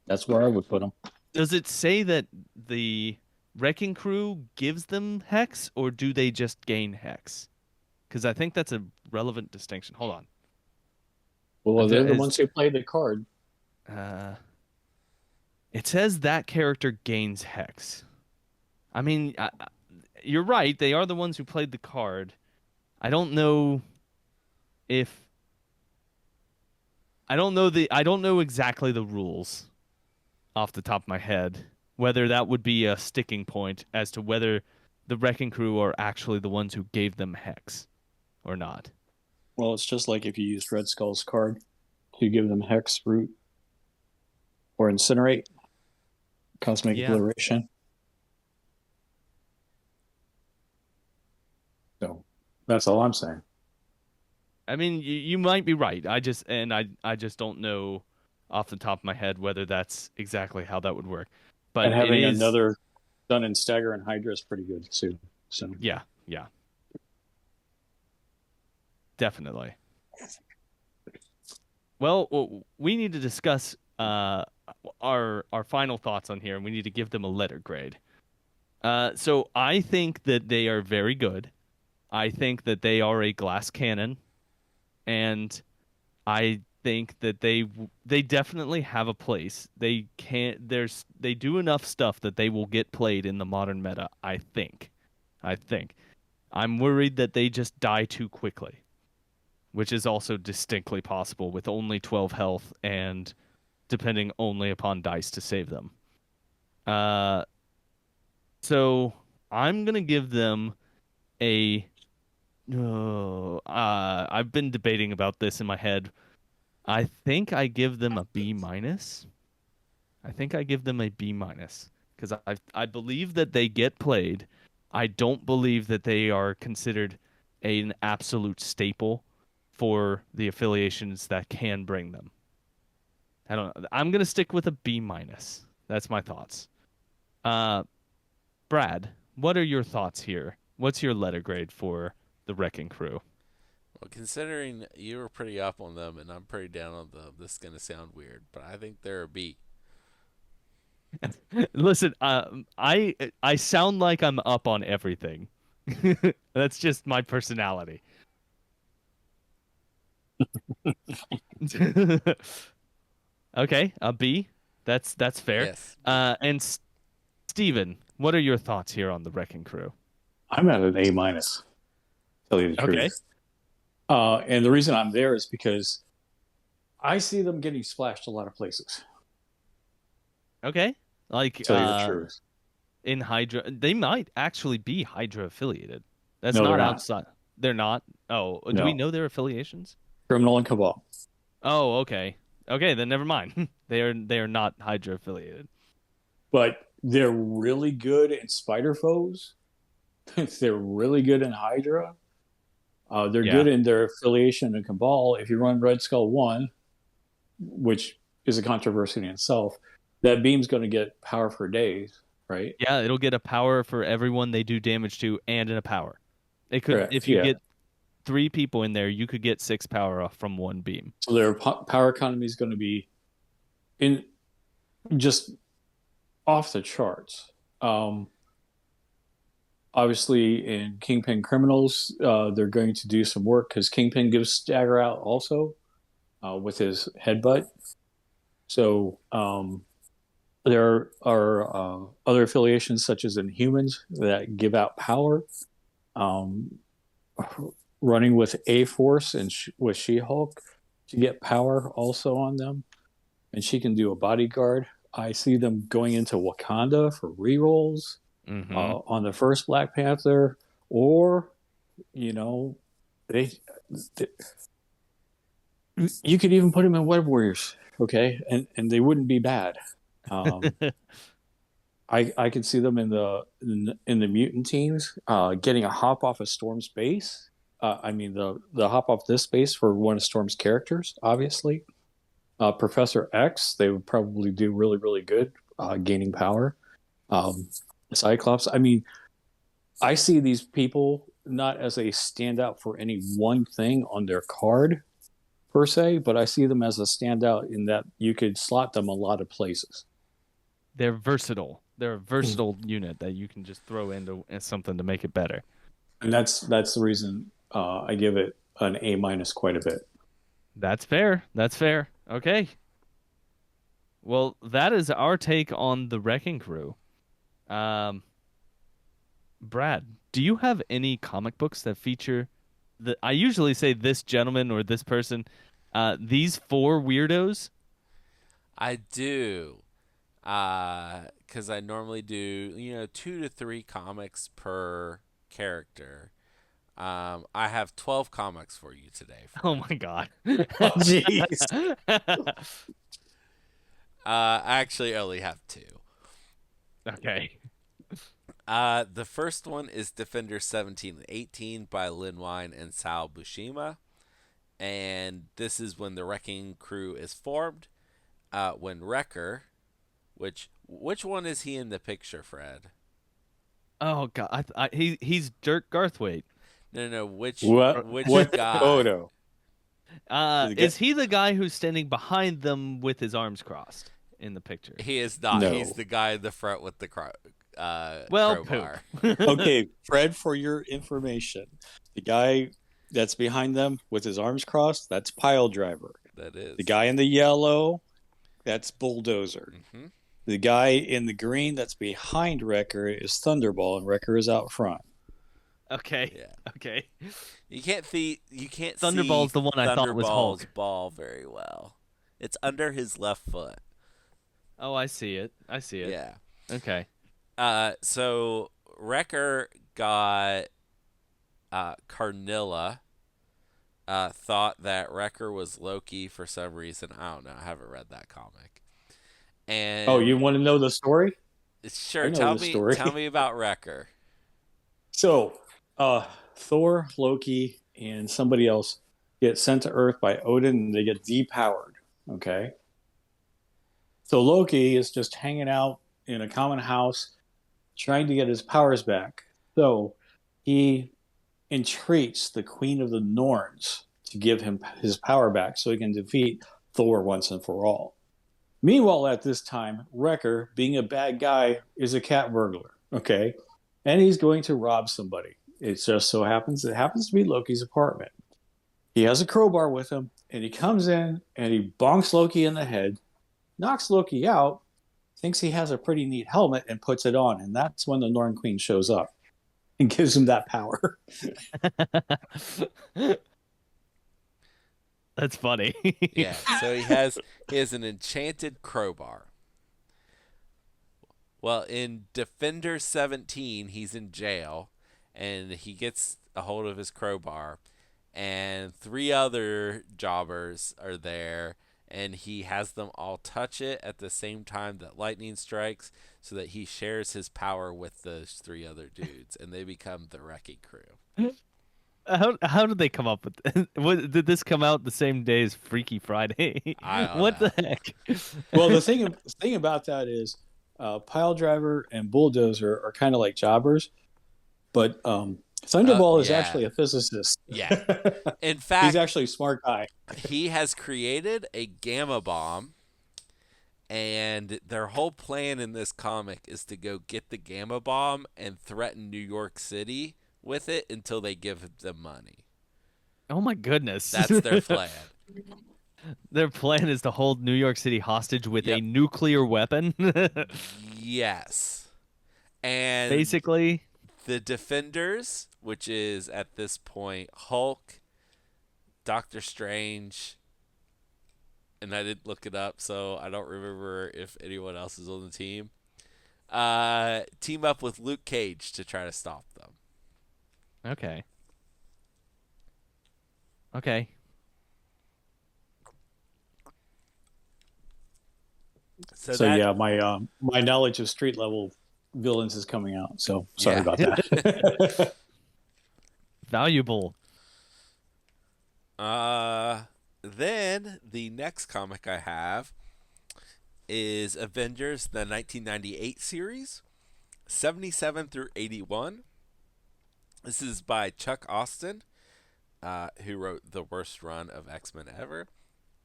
that's where I would put them. does it say that the Wrecking Crew gives them hex, or do they just gain hex? Because I think that's a relevant distinction. Hold on. Well, they're the Is ones who play the card. uh, it says that character gains hex. I mean, you're right. They are the ones who played the card. I don't know if I don't know exactly the rules off the top of my head. Whether that would be a sticking point as to whether the Wrecking Crew are actually the ones who gave them hex or not. Well, it's just like if you used Red Skull's card to give them Hex, Root, or Incinerate, Cosmic Yeah. Obliteration. So that's all I'm saying. I mean, you might be right. I just don't know off the top of my head whether that's exactly how that would work. But And it having is, another Sun and Stagger and Hydra is pretty good too. So yeah, yeah, definitely. Well, we need to discuss our final thoughts on here, and we need to give them a letter grade. So I think that they are very good. I think that they are a glass cannon, and I think that they definitely have a place. They do enough stuff that they will get played in the modern meta, I think. I think. I'm worried that they just die too quickly, which is also distinctly possible with only 12 health and depending only upon dice to save them. Uh so I'm going to give them a I've been debating about this in my head. I think I give them a B minus. I think I give them a B minus because I believe that they get played. I don't believe that they are considered an absolute staple for the affiliations that can bring them. I don't know. I'm gonna stick with a B minus. That's my thoughts. Uh, Brad, what are your thoughts here? What's your letter grade for the Wrecking Crew? Well, considering you were pretty up on them and I'm pretty down on them, this is gonna sound weird, but I think they're a B. Listen, I sound like I'm up on everything. That's just my personality. Okay, a B. That's fair. Yes, B. And Steven, what are your thoughts here on the Wrecking Crew? I'm at an A minus. Tell you the Okay. truth. And the reason I'm there is because I see them getting splashed a lot of places. Okay. Like Tell you the truth. in Hydra, they might actually be Hydra affiliated. That's No, they're not not. outside. They're not. Oh, do we No, know their affiliations? Criminal and Cabal. Oh, okay. Okay, then never mind. They are not Hydra affiliated. But they're really good in Spider Foes. They're really good in Hydra. They're Yeah. good in their affiliation in Cabal. If you run Red Skull 1, which is a controversy in itself, that beam's going to get power for days, right? Yeah, it'll get a power for everyone they do damage to and in a power. It could Correct. if you Yeah. get three people in there, you could get six power off from one beam. So their power economy is going to be in just off the charts. Um, Obviously, in Kingpin Criminals, they're going to do some work because Kingpin gives Stagger out also with his headbutt. So there are other affiliations such as Inhumans that give out power. Um, Running with A Force and with She Hulk to get power also on them, and she can do a bodyguard. I see them going into Wakanda for rerolls Mm-hmm. on the first Black Panther, or you know, they, they you could even put them in Web Warriors, okay, and they wouldn't be bad. Um, I could see them in the mutant teams, getting a hop off of Storm's base. I mean the hop off this base for one of Storm's characters, obviously. Professor X, they would probably do really really good, gaining power. Um, Cyclops. I mean, I see these people not as a standout for any one thing on their card per se, but I see them as a standout in that you could slot them a lot of places. They're versatile. They're a versatile unit that you can just throw into something to make it better. And that's the reason I give it an A minus quite a bit. That's fair. That's fair. Okay. Well, that is our take on the Wrecking Crew. Um, Brad, do you have any comic books that feature the? I usually say this gentleman or this person, these four weirdos. I do. Because I normally do, 2 to 3 comics per character. I have 12 comics for you today, Oh Fred. my God. Oh, jeez. I actually only have 2. Okay. The first one is Defender 17 and 18 by Lin Wein and Sal Buscema. And this is when the Wrecking Crew is formed. When Wrecker, which one is he in the picture, Fred? Oh God, he's Dirk Garthwaite. No, which What guy? photo? Is he the guy who's standing behind them with his arms crossed in the picture? He is not. He's No. the guy in the front with the Well, crowbar. poop. Okay, Fred, for your information, the guy that's behind them with his arms crossed, that's Pile Driver. That is. The guy in the yellow, that's Bulldozer. Hmm. The guy in the green that's behind Wrecker is Thunderball, and Wrecker is out front. Okay. Yeah. Okay. You can't see. Thunderball's the one I thought was Thunderball's Hulk. ball very well. It's under his left foot. Oh, I see it. I see it. Yeah. Okay. So Wrecker got Carnilla. Thought that Wrecker was Loki for some reason. I don't know. I haven't read that comic. And Oh, you want to know the story? sure, I know the story. tell me about Wrecker. So, Thor, Loki, and somebody else get sent to Earth by Odin, and they get depowered. Okay. So Loki is just hanging out in a common house, trying to get his powers back. So he entreats the Queen of the Norns to give him his power back, so he can defeat Thor once and for all. Meanwhile, at this time, Wrecker, being a bad guy, is a cat burglar. Okay. And he's going to rob somebody. It just so happens to be Loki's apartment. He has a crowbar with him, and he comes in and he bonks Loki in the head, knocks Loki out, thinks he has a pretty neat helmet, and puts it on. And that's when the Norn Queen shows up and gives him that power. That's funny. Yeah. So he has an enchanted crowbar. Well, in Defender 17, he's in jail, and he gets a hold of his crowbar, and 3 other jobbers are there, and he has them all touch it at the same time that lightning strikes, so that he shares his power with those 3 other dudes, and they become the Wrecking Crew. How did they come up with did this come out the same day as Freaky Friday? I don't What know. the heck? Well, the thing about that is, Pile Driver and Bulldozer are kind of like jobbers, but Thunderball is Yeah. actually a physicist. Yeah. In He's fact, actually a smart guy. he has created a gamma bomb, and their whole plan in this comic is to go get the gamma bomb and threaten New York City with it until they give them money. Oh my goodness. That's their plan. Their plan is to hold New York City hostage with a Yep. nuclear weapon. Yes. And Basically. the Defenders, which is at this point Hulk, Doctor Strange, and I didn't look it up, so I don't remember if anyone else is on the team. Team up with Luke Cage to try to stop them. Okay. Okay. So So that yeah, my knowledge of street level villains is coming out. So sorry yeah. about that. Valuable. uh then the next comic I have is Avengers the 1998 series, 77 through 81. This is by Chuck Austin, who wrote the worst run of X-Men ever.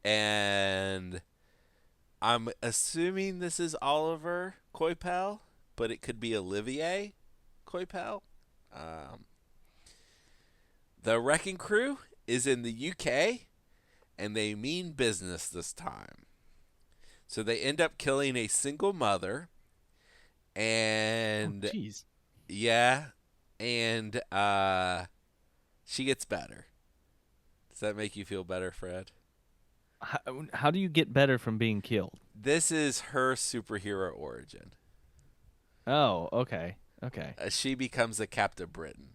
And I'm assuming this is Oliver Coipel, but it could be Olivier Coipel. Um, the Wrecking Crew is in the UK, and they mean business this time. So they end up killing a single mother, Oh, and jeez. yeah, and she gets better. Does that make you feel better, Fred? How do you get better from being killed? This is her superhero origin. Oh, okay. Okay. She becomes a Captain Britain.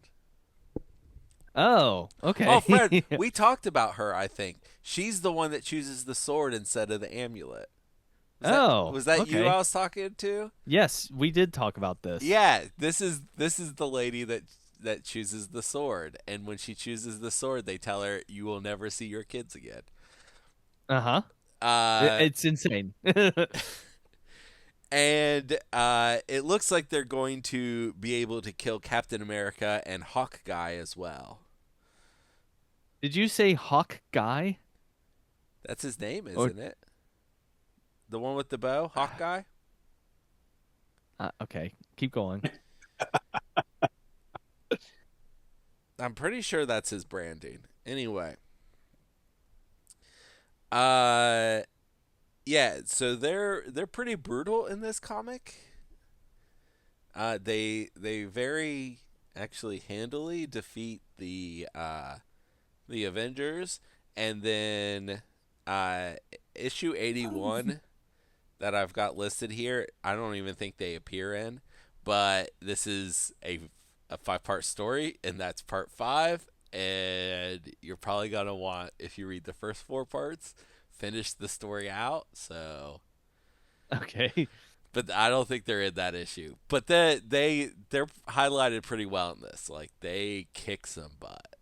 Oh, Oh, Fred, okay. we talked about her. I think she's the one that chooses the sword instead of the amulet. Was that Oh, was that you okay. I was talking to? Yes, we did talk about this. Yeah, this is the lady that chooses the sword, and when she chooses the sword, they tell her you will never see your kids again. Uh-huh. Uh, It's insane. and it looks like they're going to be able to kill Captain America and Hawkeye as well. Did you say Hawk Guy? That's his name, Or isn't it? The one with the bow, Hawkeye. okay, keep going. I'm pretty sure that's his branding. Anyway, uh, yeah. So they're pretty brutal in this comic. They very actually handily defeat the Avengers, and then uh, issue 81 that I've got listed here. I don't even think they appear in, but this is a 5-part story, and that's part 5. And you're probably gonna want, if you read the first 4 parts, finish the story out. So, Okay. but I don't think they're in that issue. But they're highlighted pretty well in this. Like they kick some butt.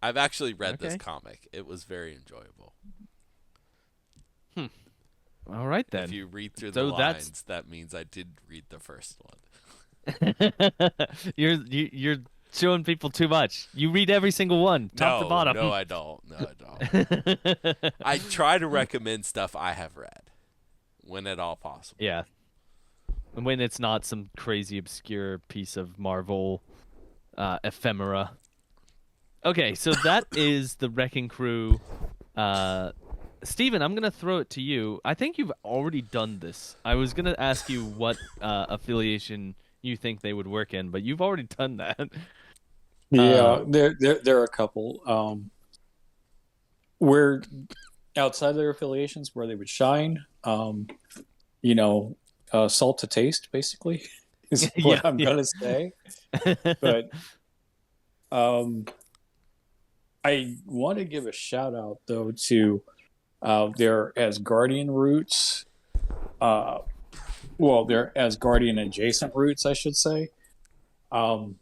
I've actually read this Okay. comic. It was very enjoyable. Hmm. All right If then. you read through the So that's lines, that means I did read the first one. you're showing people too much. You read every single one, top to No, no, bottom. I don't. No, I don't. I try to recommend stuff I have read when at all possible. Yeah. When it's not some crazy obscure piece of Marvel ephemera. Okay, so that is the Wrecking Crew. Steven, I'm gonna throw it to you. I think you've already done this. I was gonna ask you what affiliation you think they would work in, but you've already done that. Uh, Yeah, there are a couple. Where outside their affiliations where they would shine, you know, salt to taste, basically, is yeah, what I'm yeah. gonna say. But um, I want to give a shout out though to their Asgardian roots. Uh, well, their Asgardian adjacent roots, I should say. Um,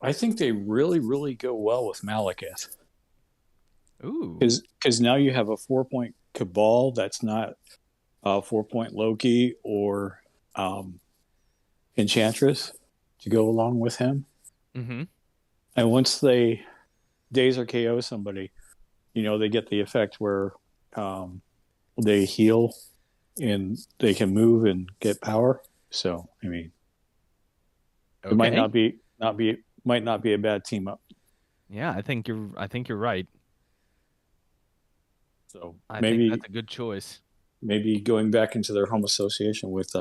I think they really, really go well with Malekith Ooh. because now you have a 4-point Cabal that's not 4-point Loki or um, Enchantress to go along with him. Mm-hmm. And once they daze or KO somebody, they get the effect where um, they heal and they can move and get power. So I mean, it might Okay. not be a bad team up. Yeah, I think you're right. So I think maybe that's a good choice. maybe going back into their home association with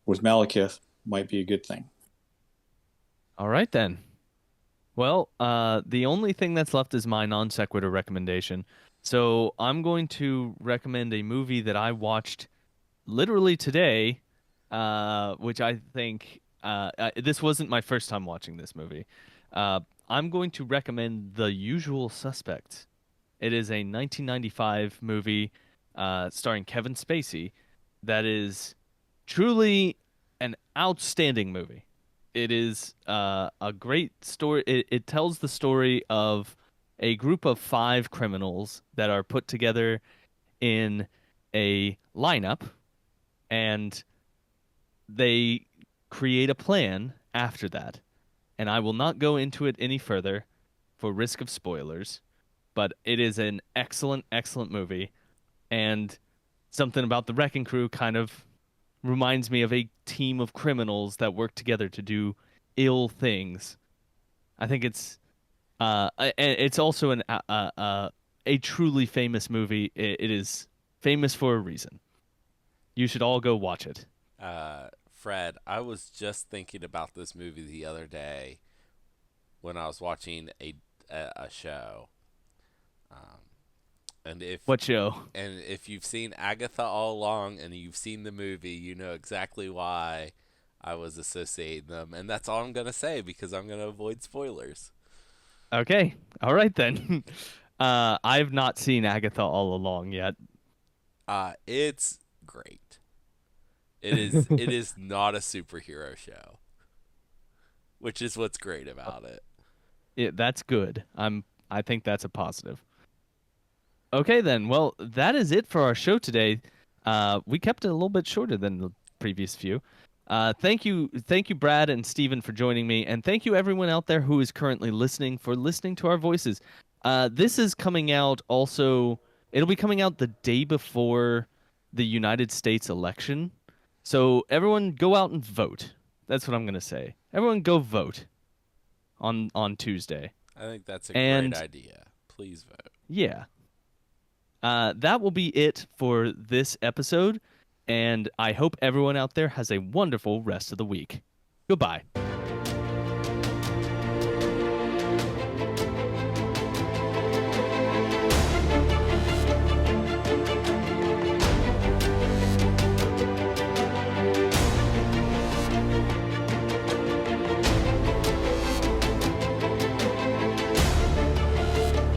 Malekith might be a good thing. All right then. Well, the only thing that's left is my non sequitur recommendation. So I'm going to recommend a movie that I watched literally today, which I think this wasn't my first time watching this movie. Uh, I'm going to recommend The Usual Suspect. It is a 1995 movie starring Kevin Spacey. that is truly an outstanding movie. It is a great story. It tells the story of a group of five criminals that are put together in a lineup, and they create a plan after that. And I will not go into it any further for risk of spoilers, but it is an excellent, excellent movie. And something about the Wrecking Crew kind of reminds me of a team of criminals that work together to do ill things. I think it's also a truly famous movie. It is famous for a reason. You should all go watch it. Fred, I was just thinking about this movie the other day when I was watching a show. Um, and What show? if you've seen Agatha all along and you've seen the movie, you know exactly why I was associating them, and that's all I'm gonna say because I'm gonna avoid spoilers. Okay, all right then. I've not seen Agatha all along yet. It's great. It is not a superhero show, which is what's great about it. That's good. I think that's a positive. Okay then. Well, that is it for our show today. We kept it a little bit shorter than the previous few. Thank you, Brad and Steven, for joining me, and thank you everyone out there who is currently listening for listening to our voices. This is coming out also. It'll be coming out the day before the United States election, so everyone go out and vote. That's what I'm gonna say. Everyone go vote on Tuesday, I think that's a great and idea. Please vote. yeah. That will be it for this episode, and I hope everyone out there has a wonderful rest of the week. Goodbye.